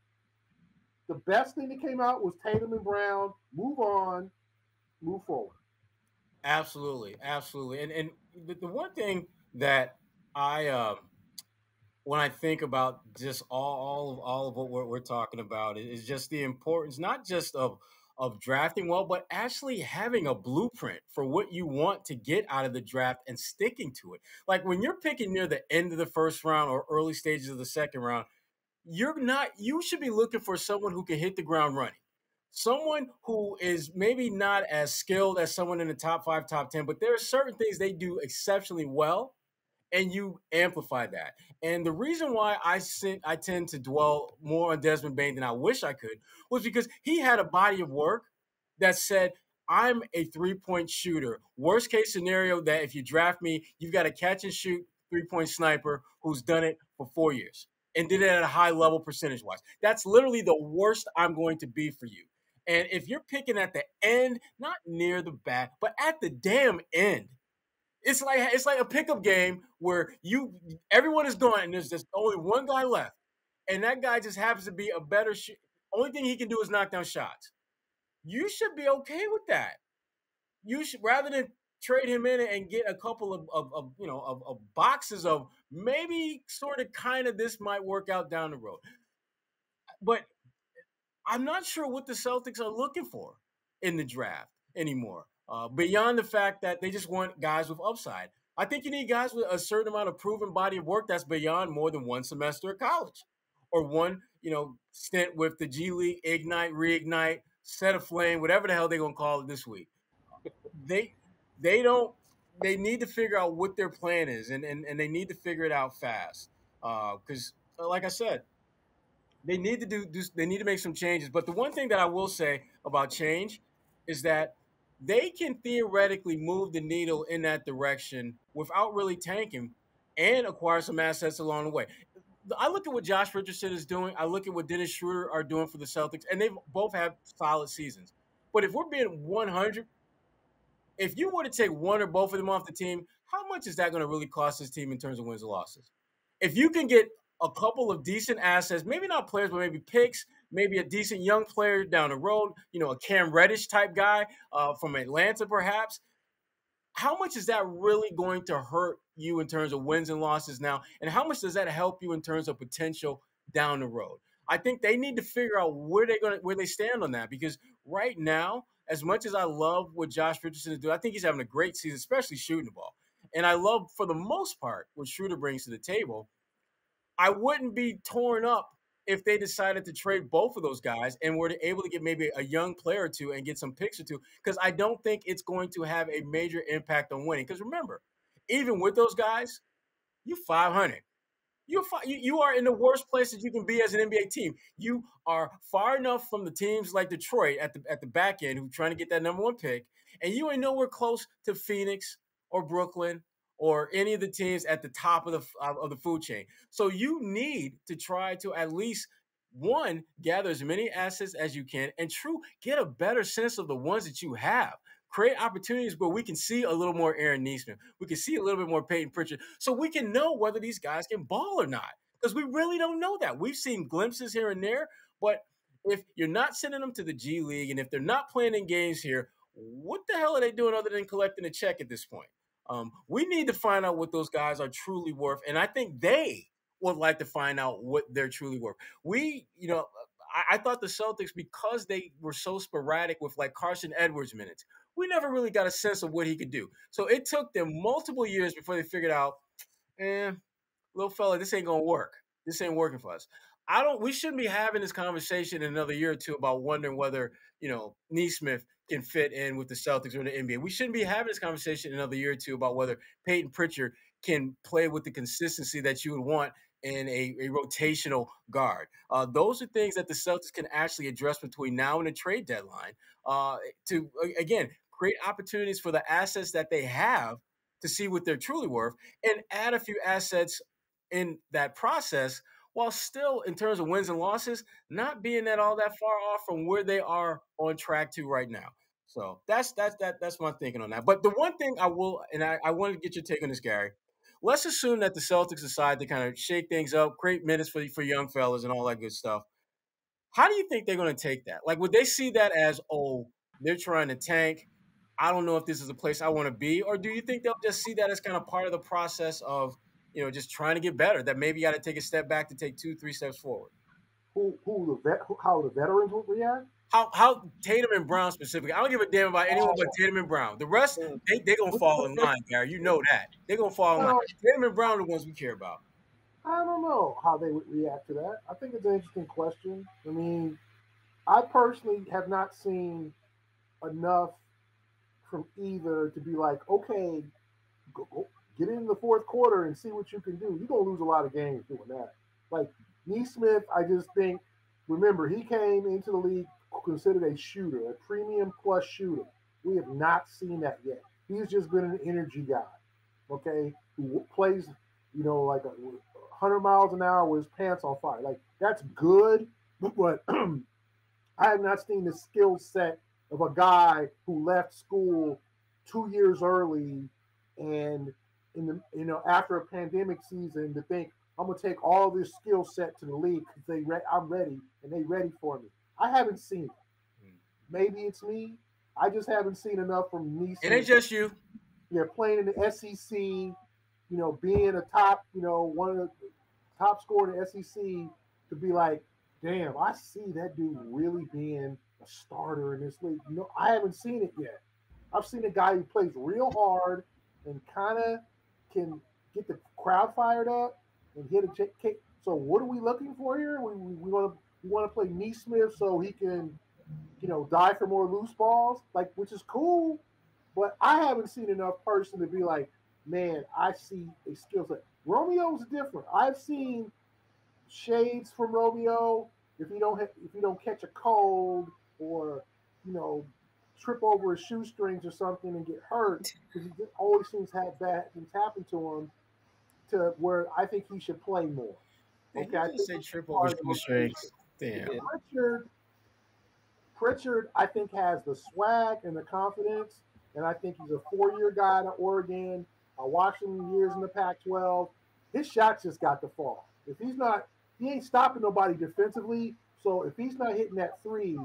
[SPEAKER 2] The best thing that came out was Tatum and Brown. Move on. Move forward.
[SPEAKER 1] Absolutely. And the one thing that I when I think about just all of what we're talking about is just the importance, not just of drafting well, but actually having a blueprint for what you want to get out of the draft and sticking to it. Like when you're picking near the end of the first round or early stages of the second round, you should be looking for someone who can hit the ground running. Someone who is maybe not as skilled as someone in the top 5, top 10, but there are certain things they do exceptionally well, and you amplify that. And the reason why I tend to dwell more on Desmond Bane than I wish I could was because he had a body of work that said, I'm a three-point shooter. Worst case scenario, that if you draft me, you've got a catch and shoot three-point sniper who's done it for 4 years and did it at a high level percentage-wise. That's literally the worst I'm going to be for you. And if you're picking at the end, not near the back, but at the damn end, it's like a pickup game where everyone is gone and there's just only one guy left, and that guy just happens to be a better Only thing he can do is knock down shots. you should be okay with that. You should, rather than trade him in and get a couple of boxes of maybe sort of kind of this might work out down the road. But I'm not sure what the Celtics are looking for in the draft anymore. Beyond the fact that they just want guys with upside. I think you need guys with a certain amount of proven body of work that's beyond more than one semester of college or one, stint with the G League, Ignite, Reignite, Set Aflame, whatever the hell they're going to call it this week. They need to figure out what their plan is, and they need to figure it out fast. Because, like I said, they need to they need to make some changes. But the one thing that I will say about change is that they can theoretically move the needle in that direction without really tanking and acquire some assets along the way. I look at what Josh Richardson is doing. I look at what Dennis Schroder are doing for the Celtics, and they've both had solid seasons. But if we're being 100, if you were to take one or both of them off the team, how much is that going to really cost this team in terms of wins and losses? If you can get a couple of decent assets, maybe not players, but maybe picks, maybe a decent young player down the road, a Cam Reddish type guy from Atlanta perhaps, how much is that really going to hurt you in terms of wins and losses now? And how much does that help you in terms of potential down the road? I think they need to figure out where they stand on that, because right now, as much as I love what Josh Richardson is doing, I think he's having a great season, especially shooting the ball. And I love, for the most part, what Schroder brings to the table. I wouldn't be torn up if they decided to trade both of those guys and were able to get maybe a young player or two and get some picks or two, because I don't think it's going to have a major impact on winning. Because remember, even with those guys, you 500. You are in the worst place that you can be as an NBA team. You are far enough from the teams like Detroit at the back end who are trying to get that number one pick, and you ain't nowhere close to Phoenix or Brooklyn or any of the teams at the top of the food chain. So you need to try to at least, one, gather as many assets as you can, and get a better sense of the ones that you have. Create opportunities where we can see a little more Aaron Nesmith. We can see a little bit more Peyton Pritchard, so we can know whether these guys can ball or not, because we really don't know that. We've seen glimpses here and there, but if you're not sending them to the G League and if they're not playing in games here, what the hell are they doing other than collecting a check at this point? We need to find out what those guys are truly worth, and I think they would like to find out what they're truly worth. I thought the Celtics, because they were so sporadic with like Carson Edwards minutes, we never really got a sense of what he could do. So it took them multiple years before they figured out, little fella, this ain't gonna work. This ain't working for us. We shouldn't be having this conversation in another year or two about wondering whether, Nesmith can fit in with the Celtics or the NBA. We shouldn't be having this conversation in another year or two about whether Peyton Pritchard can play with the consistency that you would want in a rotational guard. Those are things that the Celtics can actually address between now and the trade deadline to, again, create opportunities for the assets that they have to see what they're truly worth, and add a few assets in that process, while still, in terms of wins and losses, not being all that far off from where they are on track to right now. So that's my thinking on that. But the one thing I will, and I wanted to get your take on this, Gary. Let's assume that the Celtics decide to kind of shake things up, create minutes for young fellas and all that good stuff. How do you think they're going to take that? Like, would they see that as, they're trying to tank? I don't know if this is a place I want to be. Or do you think they'll just see that as kind of part of the process of, just trying to get better, that maybe you got to take a step back to take 2-3 steps forward?
[SPEAKER 2] How the veterans would react?
[SPEAKER 1] How Tatum and Brown specifically. I don't give a damn about anyone but Tatum and Brown. The rest, they're going to fall in line, Gary. You know that. They're going to fall in line. Tatum and Brown are the ones we care about.
[SPEAKER 2] I don't know how they would react to that. I think it's an interesting question. I mean, I personally have not seen enough from either to be like, okay, go get in the fourth quarter and see what you can do. You're going to lose a lot of games doing that. Like, Nesmith, I just think, remember, he came into the league considered a shooter, a premium plus shooter. We have not seen that yet. He's just been an energy guy, okay, who plays, like 100 miles an hour with his pants on fire. Like, that's good, but I have not seen the skill set of a guy who left school 2 years early and after a pandemic season to think, I'm going to take all this skill set to the league because I'm ready and they ready for me. I haven't seen it. maybe it's me. I just haven't seen enough from Nesmith.
[SPEAKER 1] It ain't just you.
[SPEAKER 2] Yeah, playing in the SEC, being a top, one of the top scorer in the SEC to be like, damn, I see that dude really being a starter in this league. I haven't seen it yet. I've seen a guy who plays real hard and kind of can get the crowd fired up and hit a kick. So what are we looking for here? We want to play Nesmith so he can, die for more loose balls, which is cool. But I haven't seen enough person to be like, man, I see a skill set. Romeo's different. I've seen shades from Romeo. If you don't catch a cold or trip over his shoestrings or something and get hurt, because he always seems to have bad things happen to him. To where I think he should play more.
[SPEAKER 1] Okay, I think say trip over shoestrings. Damn.
[SPEAKER 2] Pritchard, I think, has the swag and the confidence, and I think he's a 4-year guy at Oregon. I watched him years in the Pac-12. His shots just got to fall. If he ain't stopping nobody defensively. So if he's not hitting that three,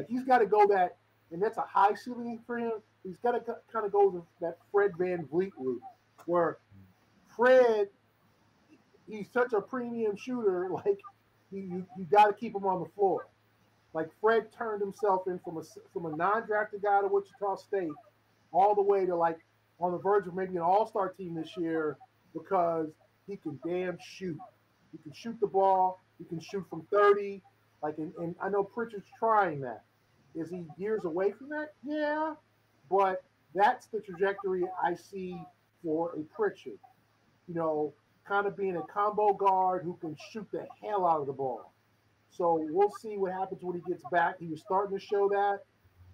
[SPEAKER 2] he's got to go that, and that's a high ceiling for him. He's got to kind of go that Fred VanVleet route, where Fred, he's such a premium shooter. You got to keep him on the floor. Fred turned himself in from a non-drafted guy to Wichita State all the way to on the verge of maybe an all-star team this year because he can damn shoot. He can shoot the ball. He can shoot from 30. And I know Pritchard's trying that. Is he years away from that? Yeah. But that's the trajectory I see for a Pritchard. Kind of being a combo guard who can shoot the hell out of the ball. So we'll see what happens when he gets back. He was starting to show that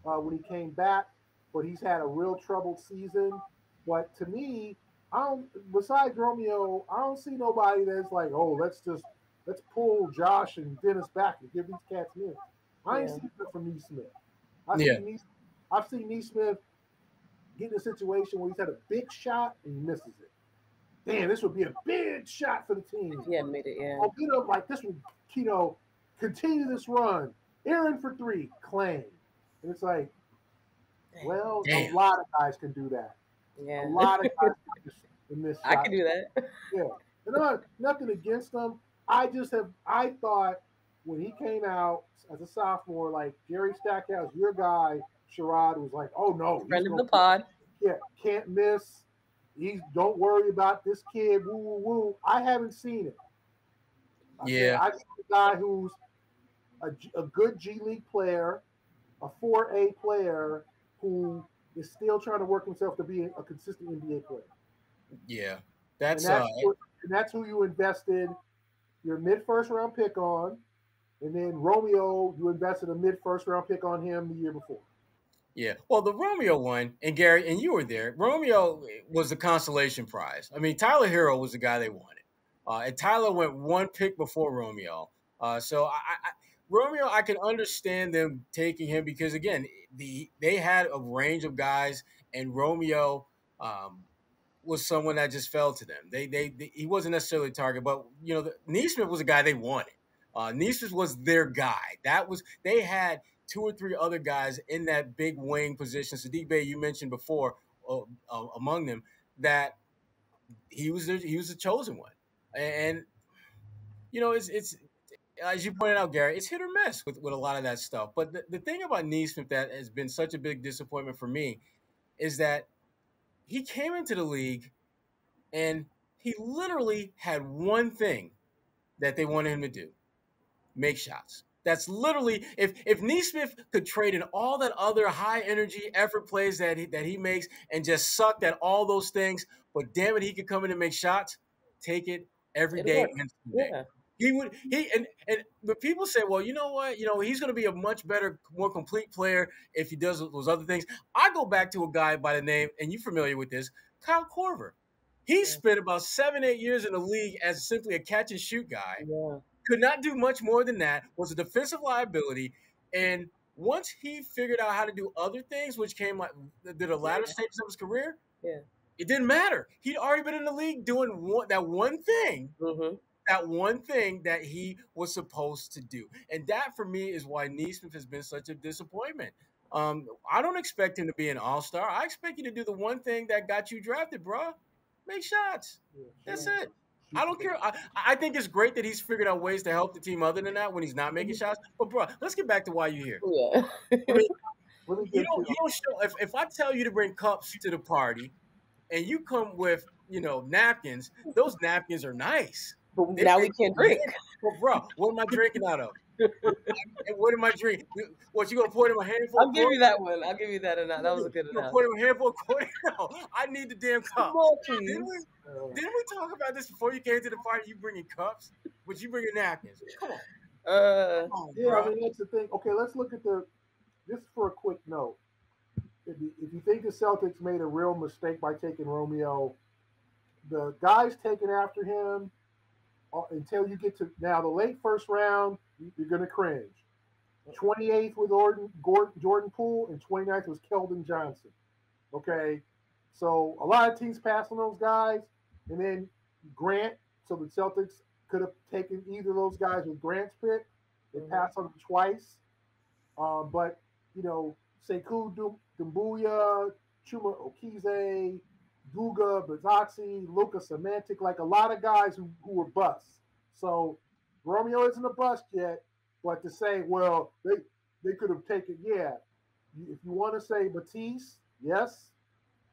[SPEAKER 2] when he came back, but he's had a real troubled season. But to me, besides Romeo, I don't see nobody that's like, oh, let's pull Josh and Dennis back and give these cats minutes. I ain't seen that from Nesmith. I've seen Nesmith get in a situation where he's had a big shot and he misses it. Damn, this would be a big shot for the team.
[SPEAKER 3] Yeah, made it, yeah.
[SPEAKER 2] I'll get up this would, continue this run. Aaron for 3, claim. And it's like, well, a lot of guys can do that.
[SPEAKER 3] Yeah.
[SPEAKER 2] A lot of guys can miss shots.
[SPEAKER 3] I can do that.
[SPEAKER 2] Yeah. And nothing against them. I thought when he came out as a sophomore, Jerry Stackhouse, your guy, Sherrod, was like, oh no.
[SPEAKER 3] Friend of the pod.
[SPEAKER 2] Yeah, can't miss. Don't worry about this kid. Woo, woo, woo. I haven't seen it. I see a guy who's a good G League player, a 4A player who is still trying to work himself to be a consistent NBA player.
[SPEAKER 1] Yeah,
[SPEAKER 2] that's who you invested your mid-first round pick on, and then Romeo, you invested a mid-first round pick on him the year before.
[SPEAKER 1] Yeah, well, the Romeo one, and Gary, and you were there. Romeo was the consolation prize. I mean, Tyler Hero was the guy they wanted, and Tyler went 1 pick before Romeo. So Romeo, I can understand them taking him because again, they had a range of guys, and Romeo was someone that just fell to them. He wasn't necessarily a target, but Nesmith was a guy they wanted. Nesmith was their guy. They had 2 or 3 other guys in that big wing position. Sadiq Bey, you mentioned before, among them, that he was the chosen one. And it's as you pointed out, Gary, it's hit or miss with a lot of that stuff. But the thing about Nesmith that has been such a big disappointment for me is that he came into the league and he literally had one thing that they wanted him to do: make shots. That's literally, if Nesmith could trade in all that other high energy effort plays that he makes and just sucked at all those things, but damn it, he could come in and make shots, take it every day.
[SPEAKER 3] Yeah.
[SPEAKER 1] But people say, well, you know what? He's going to be a much better, more complete player if he does those other things. I go back to a guy by the name, and you're familiar with this, Kyle Korver. He spent about 7-8 years in the league as simply a catch and shoot guy.
[SPEAKER 3] Yeah.
[SPEAKER 1] Could not do much more than that, was a defensive liability. And once he figured out how to do other things, which came the latter stages of his career, it didn't matter. He'd already been in the league doing that one thing.
[SPEAKER 3] Mm-hmm.
[SPEAKER 1] That one thing that he was supposed to do. And that, for me, is why Nesmith has been such a disappointment. I don't expect him to be an all-star. I expect you to do the one thing that got you drafted, bro. Make shots. That's it. I don't care. I think it's great that he's figured out ways to help the team other than that when he's not making shots. But, bro, let's get back to why you're here.
[SPEAKER 3] Yeah.
[SPEAKER 1] I mean, you don't show. If I tell you to bring cups to the party and you come with, napkins, those napkins are nice.
[SPEAKER 3] But now we can't drink.
[SPEAKER 1] But, bro, what am I drinking out of? What am I drinking? What, you gonna pour him a handful?
[SPEAKER 3] I'll give you that one. I'll give you that enough. That was a good enough.
[SPEAKER 1] Pour him a handful of quarter? No, I need the damn cup. Didn't we talk about this before you came to the party? You bringing cups, but you bringing napkins. Come on.
[SPEAKER 2] Come on, yeah, bro. I mean that's the thing. Okay, let's look at just for a quick note. If you think the Celtics made a real mistake by taking Romeo, the guys taken after him, until you get to now the late first round, you're going to cringe. 28th with Jordan Poole, and 29th was Keldon Johnson. Okay, so a lot of teams passed on those guys, and then Grant. So the Celtics could have taken either of those guys with Grant's pick. They passed on him twice, but Sekou Doumbouya, Chuma Okize, Guga, Bazazzi, Luka Semantic, like a lot of guys who were busts. So Romeo isn't a bust yet, but to say, well, they could have taken, yeah. If you want to say Batiste, yes.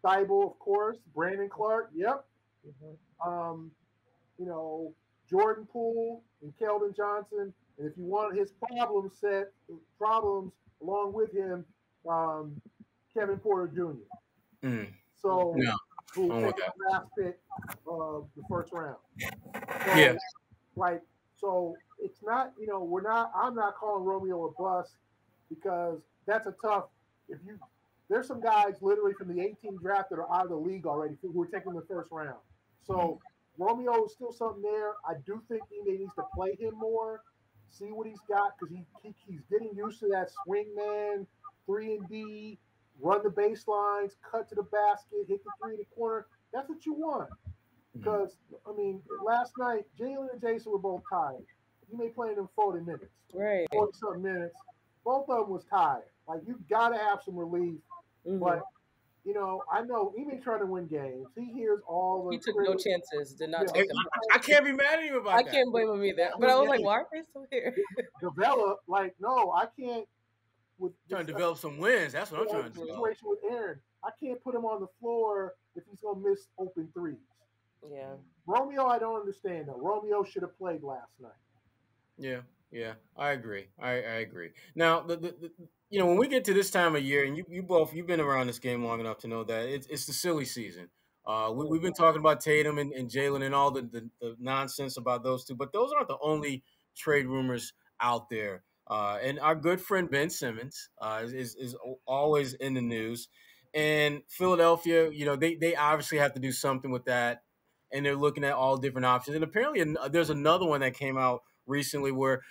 [SPEAKER 2] Thibault, of course. Brandon Clark, yep. Jordan Poole and Keldon Johnson. And if you want his problems along with him, Kevin Porter Jr. So who take the last pick of the first round. So, so it's not, I'm not calling Romeo a bust because that's a tough, there's some guys literally from the 18 draft that are out of the league already who are taking the first round. So Romeo is still something there. I do think he needs to play him more, see what he's got, because he's getting used to that swing man, 3-and-D, run the baselines, cut to the basket, hit the three in the corner. That's what you want. Because, last night, Jaylen and Jayson were both tired. You may play them 40 minutes.
[SPEAKER 3] Right.
[SPEAKER 1] 40-something minutes. Both of them was tired. Like, you got to have some relief. But, I know he may try to win games. He hears all the...
[SPEAKER 3] He took no chances. Did not take them.
[SPEAKER 1] I can't be mad at you about that.
[SPEAKER 3] I can't blame him either. But I was like, why are they still here?
[SPEAKER 2] Develop. Like, no, I can't...
[SPEAKER 1] Trying to develop some wins. That's what I'm trying to do.
[SPEAKER 2] Situation with Aaron. I can't put him on the floor if he's going to miss open threes.
[SPEAKER 3] Yeah.
[SPEAKER 2] Romeo, I don't understand though. Romeo should have played last night.
[SPEAKER 1] Yeah, I agree. I agree. Now, when we get to this time of year, and you've been around this game long enough to know that it's the silly season. We've been talking about Tatum and Jaylen and all the nonsense about those two, but those aren't the only trade rumors out there. And our good friend Ben Simmons is always in the news. And Philadelphia, they obviously have to do something with that. And they're looking at all different options. And apparently there's another one that came out recently where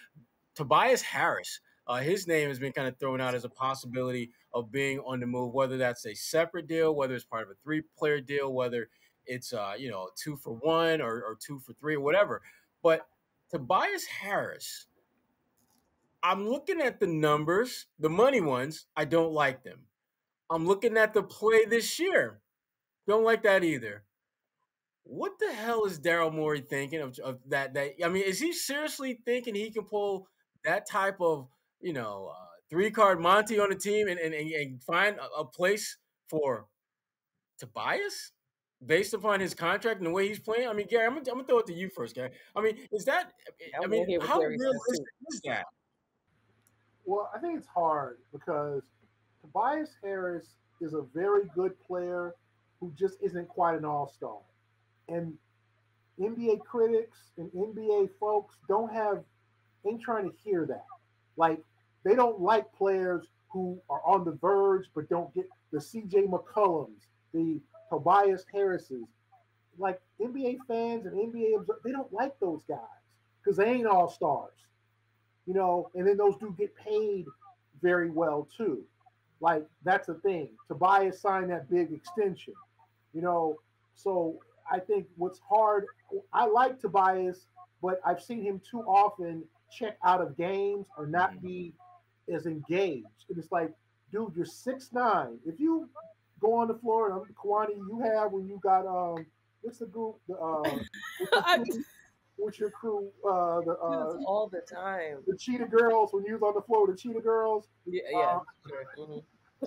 [SPEAKER 1] Tobias Harris, his name has been kind of thrown out as a possibility of being on the move, whether that's a separate deal, whether it's part of a 3-player deal, whether it's, 2-for-1 or 2-for-3 or whatever. But Tobias Harris, I'm looking at the numbers, the money ones, I don't like them. I'm looking at the play this year. Don't like that either. What the hell is Daryl Morey thinking of that? Is he seriously thinking he can pull that type of, 3-card Monty on the team and find a place for Tobias based upon his contract and the way he's playing? Gary, I'm gonna throw it to you first, Gary. Is that? How realistic is that?
[SPEAKER 2] Well, I think it's hard because Tobias Harris is a very good player who just isn't quite an all-star. And NBA critics and NBA folks ain't trying to hear that. Like, they don't like players who are on the verge but don't get the CJ McCollums, the Tobias Harrises. Like, NBA fans and NBA observers, they don't like those guys because they ain't all stars. And then those do get paid very well too. Like, that's the thing. Tobias signed that big extension, so I think what's hard, I like Tobias, but I've seen him too often check out of games or not be as engaged. And it's like, dude, you're 6'9". If you go on the floor, and Kwani, you have when you got what's the group? What's your crew?
[SPEAKER 3] All the time.
[SPEAKER 2] The Cheetah Girls. When you was on the floor, the Cheetah Girls.
[SPEAKER 3] Yeah. Sure. Mm-hmm.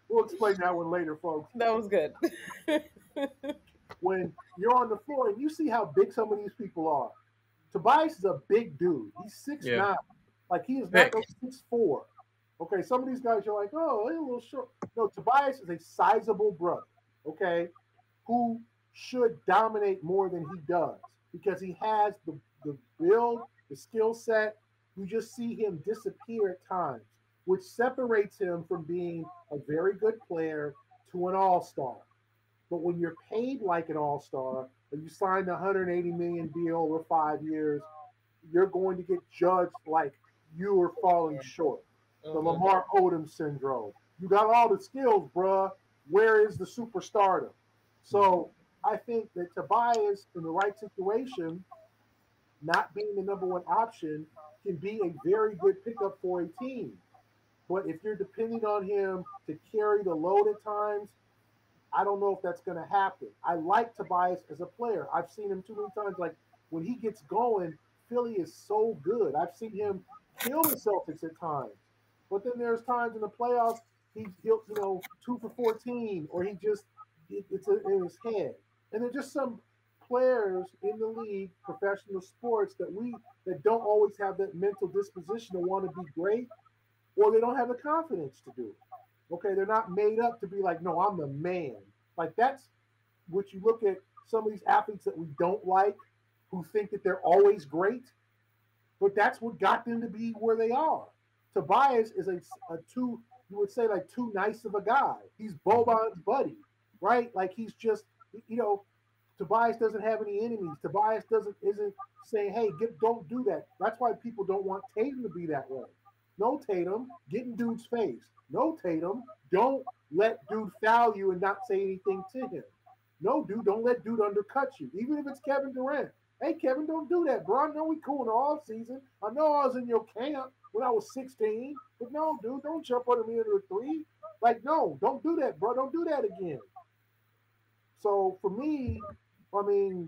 [SPEAKER 2] We'll explain that one later, folks.
[SPEAKER 3] That was good.
[SPEAKER 2] When you're on the floor and you see how big some of these people are. Tobias is a big dude. He's 6'9". Like he is not 6'4". Okay, some of these guys you're like, oh, they're a little short. No, Tobias is a sizable brother, okay, who should dominate more than he does because he has the build, the skill set. You just see him disappear at times, which separates him from being a very good player to an all-star. But when you're paid like an all-star and you signed a $180 million deal over 5 years, you're going to get judged like you are falling short. The Lamar Odom syndrome. You got all the skills, bruh. Where is the superstardom? So I think that Tobias, in the right situation, not being the number one option, can be a very good pickup for a team. But if you're depending on him to carry the load at times, I don't know if that's going to happen. I like Tobias as a player. I've seen him too many times. Like when he gets going, Philly is so good. I've seen him kill the Celtics at times. But then there's times in the playoffs he'll 2 for 14, or it's in his head. And there's just some players in the league, professional sports, that don't always have that mental disposition to want to be great, or they don't have the confidence to do it. Okay, they're not made up to be like, no, I'm the man. Like that's what you look at some of these athletes that we don't like, who think that they're always great, but that's what got them to be where they are. Tobias is you would say like too nice of a guy. He's Boban's buddy, right? Like he's just, Tobias doesn't have any enemies. Tobias isn't saying, hey, don't do that. That's why people don't want Tatum to be that way. No, Tatum, get in dude's face. No, Tatum, don't let dude foul you and not say anything to him. No, dude, don't let dude undercut you. Even if it's Kevin Durant. Hey, Kevin, don't do that, bro. I know we cool in the off season. I know I was in your camp when I was 16. But no, dude, don't jump under me into a three. Like, no, don't do that, bro. Don't do that again. So for me, I mean,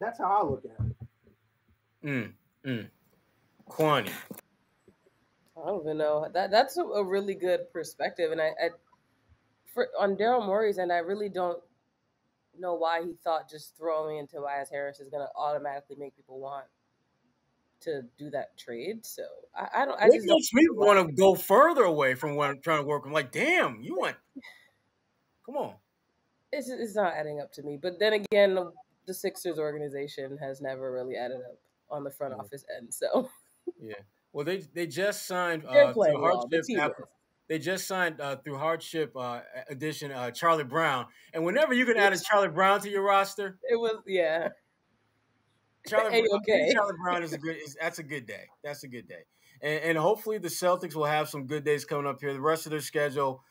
[SPEAKER 2] that's how I look at it.
[SPEAKER 1] Kwani.
[SPEAKER 3] I don't even know. That's a really good perspective. And on Daryl Morey's end, I really don't know why he thought just throwing in Tobias Harris is going to automatically make people want to do that trade. So I don't. I just don't
[SPEAKER 1] want to go further away from what I'm trying to work. I'm like, damn, you want? Come on.
[SPEAKER 3] It's not adding up to me. But then again, the Sixers organization has never really added up on the front office end. So
[SPEAKER 1] yeah. Well, they just signed through hardship. They just signed through hardship edition Charlie Brown, and whenever you can add a Charlie Brown to your roster,
[SPEAKER 3] it was
[SPEAKER 1] Charlie Brown is that's a good day. That's a good day, and hopefully the Celtics will have some good days coming up here. The rest of their schedule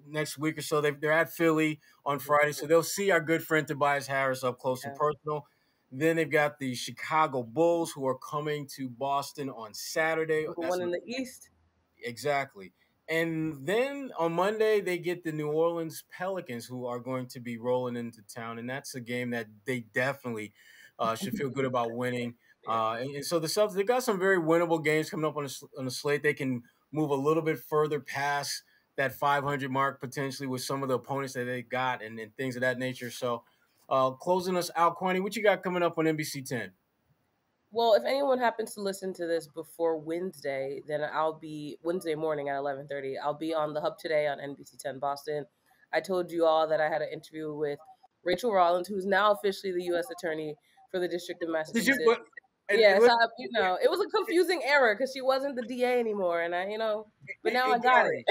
[SPEAKER 1] next week or so, they're at Philly on Friday, so they'll see our good friend Tobias Harris up close and personal. Then they've got the Chicago Bulls, who are coming to Boston on Saturday.
[SPEAKER 3] One in the East.
[SPEAKER 1] Exactly. And then on Monday, they get the New Orleans Pelicans, who are going to be rolling into town. And that's a game that they definitely should feel good about winning. And so the Celtics, they got some very winnable games coming up on the slate. They can move a little bit further past that 500 mark potentially with some of the opponents that they got and things of that nature. So closing us out, Kwani, what you got coming up on NBC 10?
[SPEAKER 3] Well, if anyone happens to listen to this before Wednesday, then I'll be Wednesday morning at 11:30. I'll be on the Hub today on NBC 10 Boston. I told you all that I had an interview with Rachel Rollins, who's now officially the U.S. Attorney for the District of Massachusetts. It was a confusing error because she wasn't the DA anymore, and but now I got it.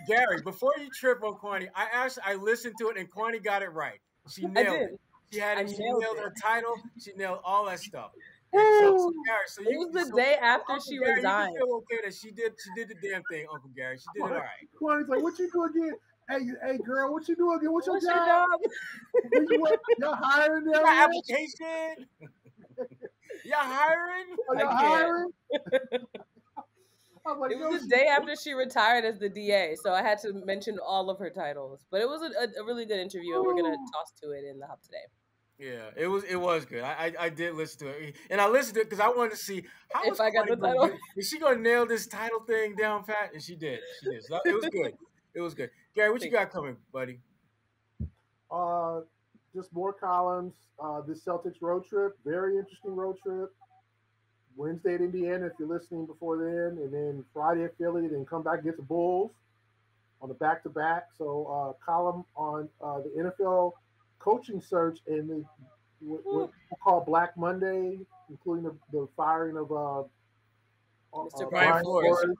[SPEAKER 1] Gary, before you trip on Kwani, I listened to it and Kwani got it right. She nailed it. She nailed her title. She nailed all that stuff. So
[SPEAKER 3] it was the day after she resigned.
[SPEAKER 1] You feel okay that she did the damn thing, Uncle Gary. She did it all right.
[SPEAKER 2] Kwani's like, what you do again? Hey, girl, what you do again? What's your job? Y'all hiring them?
[SPEAKER 1] Your application? Y'all hiring?
[SPEAKER 2] Y'all hiring? Like,
[SPEAKER 3] it was the day after she retired as the DA, so I had to mention all of her titles. But it was a really good interview, and we're gonna toss to it in the hub today.
[SPEAKER 1] Yeah, it was good. I did listen to it, and I listened to it because I wanted to see how
[SPEAKER 3] if I got the title.
[SPEAKER 1] Is she gonna nail this title thing down pat? And she did. She did. So it was good. It was good. Gary, what you got coming, buddy?
[SPEAKER 2] Just more columns. This Celtics road trip, very interesting road trip. Wednesday at Indiana, if you're listening before then, and then Friday at Philly, then come back and get the Bulls on the back-to-back. So column on the NFL coaching search and what we'll call Black Monday, including the firing of
[SPEAKER 3] Mr.
[SPEAKER 1] Brian Flores.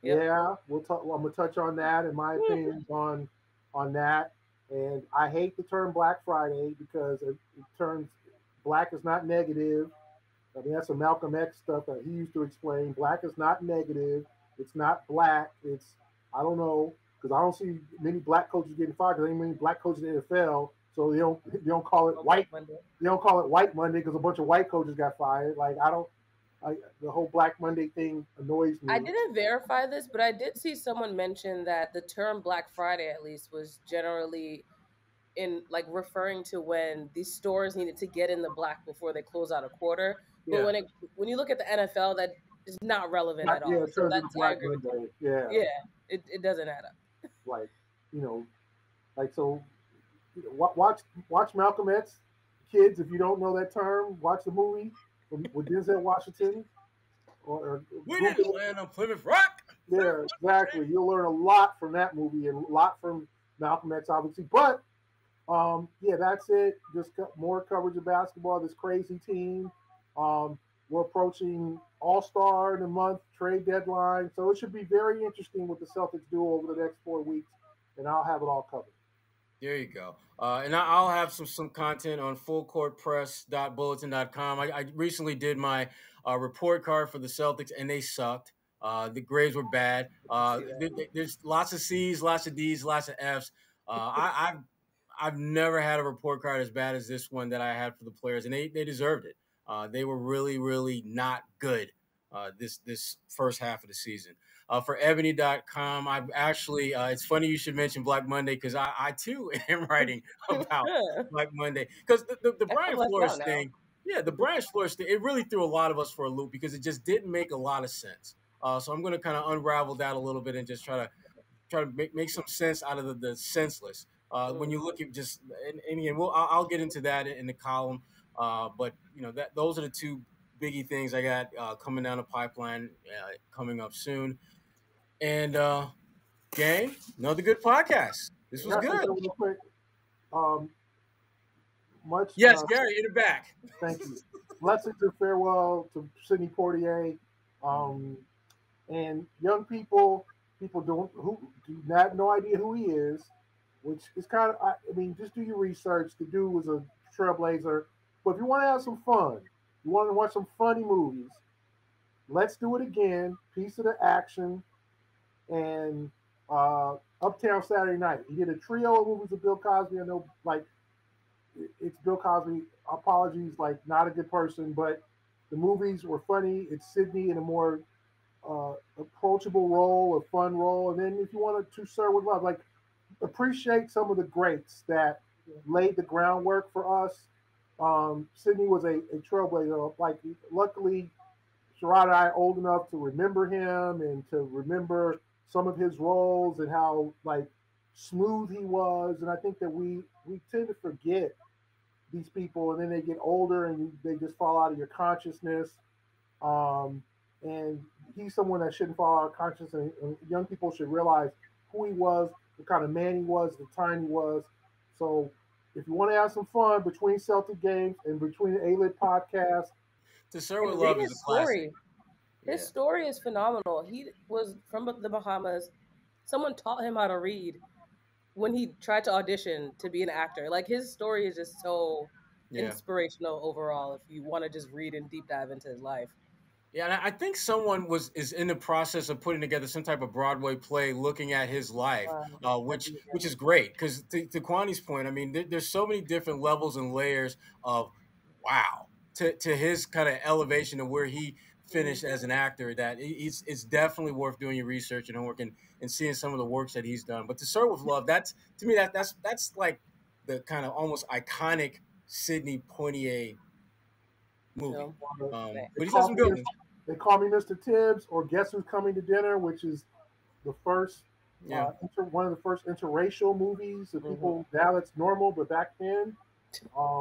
[SPEAKER 2] Yep. Yeah, I'm gonna touch on that and my opinions on that. And I hate the term Black Friday because it turns black is not negative. I mean, that's some Malcolm X stuff that he used to explain. Black is not negative. It's not black. It's, I don't know, because I don't see many black coaches getting fired. There ain't many black coaches in the NFL, so they don't call it white Monday. They don't call it White Monday because a bunch of white coaches got fired. Like, the whole Black Monday thing annoys me.
[SPEAKER 3] I didn't verify this, but I did see someone mention that the term Black Friday, at least, was generally in like referring to when these stores needed to get in the black before they close out a quarter. But when you look at the NFL, that is not relevant at all.
[SPEAKER 2] Yeah,
[SPEAKER 3] so that's
[SPEAKER 2] Black Monday. Yeah,
[SPEAKER 3] it doesn't add up.
[SPEAKER 2] Like, so watch Malcolm X, kids. If you don't know that term, watch the movie with Denzel Washington. Or
[SPEAKER 1] we didn't land on Plymouth Rock.
[SPEAKER 2] Yeah, exactly. You'll learn a lot from that movie and a lot from Malcolm X, obviously. But that's it. Just more coverage of basketball. This crazy team. We're approaching All-Star in a month, trade deadline. So it should be very interesting what the Celtics do over the next 4 weeks, and I'll have it all covered.
[SPEAKER 1] There you go. And I'll have some content on fullcourtpress.bulletin.com. I recently did my report card for the Celtics, and they sucked. The grades were bad. There's lots of C's, lots of D's, lots of F's. I've never had a report card as bad as this one that I had for the players, and they deserved it. They were really, really not good this first half of the season. For ebony.com, I've actually, it's funny you should mention Black Monday because I too am writing about Black Monday. Because the Brian Flores thing, the Brian Flores thing, it really threw a lot of us for a loop because it just didn't make a lot of sense. So I'm going to kind of unravel that a little bit and just try to make some sense out of the senseless. When you look at just, and again, I'll get into that in the column. But those are the two biggie things I got coming down the pipeline, coming up soon. And gang, another good podcast. This was good.
[SPEAKER 2] Real quick.
[SPEAKER 1] Gary, in the back.
[SPEAKER 2] Thank you. Blessings and farewell to Sidney Poitier. And young people who do not no idea who he is, which is kind of, just do your research. The dude was a trailblazer. But if you want to have some fun, you want to watch some funny movies, Let's Do It Again, Piece of the Action, and Uptown Saturday Night. He did a trio of movies with Bill Cosby. I know, it's Bill Cosby. Apologies, not a good person, but the movies were funny. It's Sidney in a more approachable role, a fun role. And then if you want to Sir with Love, appreciate some of the greats that laid the groundwork for us. Sidney was a trailblazer. Luckily, Sherrod and I are old enough to remember him and to remember some of his roles and how smooth he was. And I think that we tend to forget these people, and then they get older and they just fall out of your consciousness. And he's someone that shouldn't fall out of consciousness. And young people should realize who he was, the kind of man he was, the time he was. So if you want to have some fun between Celtic games and between the A-Lit podcast,
[SPEAKER 1] To Serve with Love is a classic.
[SPEAKER 3] His story is phenomenal. He was from the Bahamas. Someone taught him how to read when he tried to audition to be an actor. His story is just so inspirational overall if you want to just read and deep dive into his life.
[SPEAKER 1] Yeah, and I think someone is in the process of putting together some type of Broadway play looking at his life, which is great. Because to Kwani's point, there's so many different levels and layers of wow to his kind of elevation of where he finished as an actor that it's definitely worth doing your research and homework and seeing some of the works that he's done. But To Serve with Love, that's to me that's like the kind of almost iconic Sidney Poitier movie. But he's got some good ones.
[SPEAKER 2] They Call Me Mr. Tibbs or Guess Who's Coming to Dinner, which is the first one of the first interracial movies that people now that's normal, but back then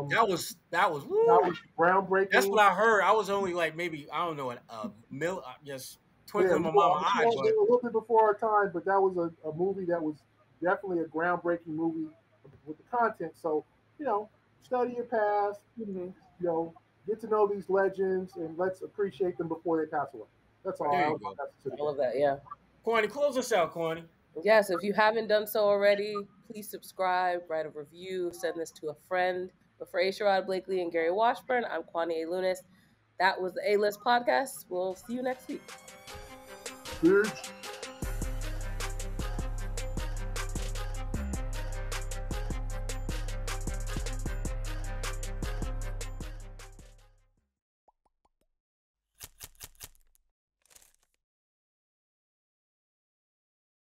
[SPEAKER 1] that was
[SPEAKER 2] groundbreaking.
[SPEAKER 1] That's what I heard. I was only like maybe I don't know just twinkling in my mama's eye.
[SPEAKER 2] But a little bit before our time, but that was a movie that was definitely a groundbreaking movie with the content. So study your past. Get to know these legends and let's appreciate them before they pass away. That's all.
[SPEAKER 3] I love that. Yeah.
[SPEAKER 1] Kwani, close us out, Kwani.
[SPEAKER 3] Yes, if you haven't done so already, please subscribe, write a review, send this to a friend. But for Sherrod Blakely and Gary Washburn, I'm Kwani A. Lunis. That was the A-List Podcast. We'll see you next week.
[SPEAKER 2] Cheers.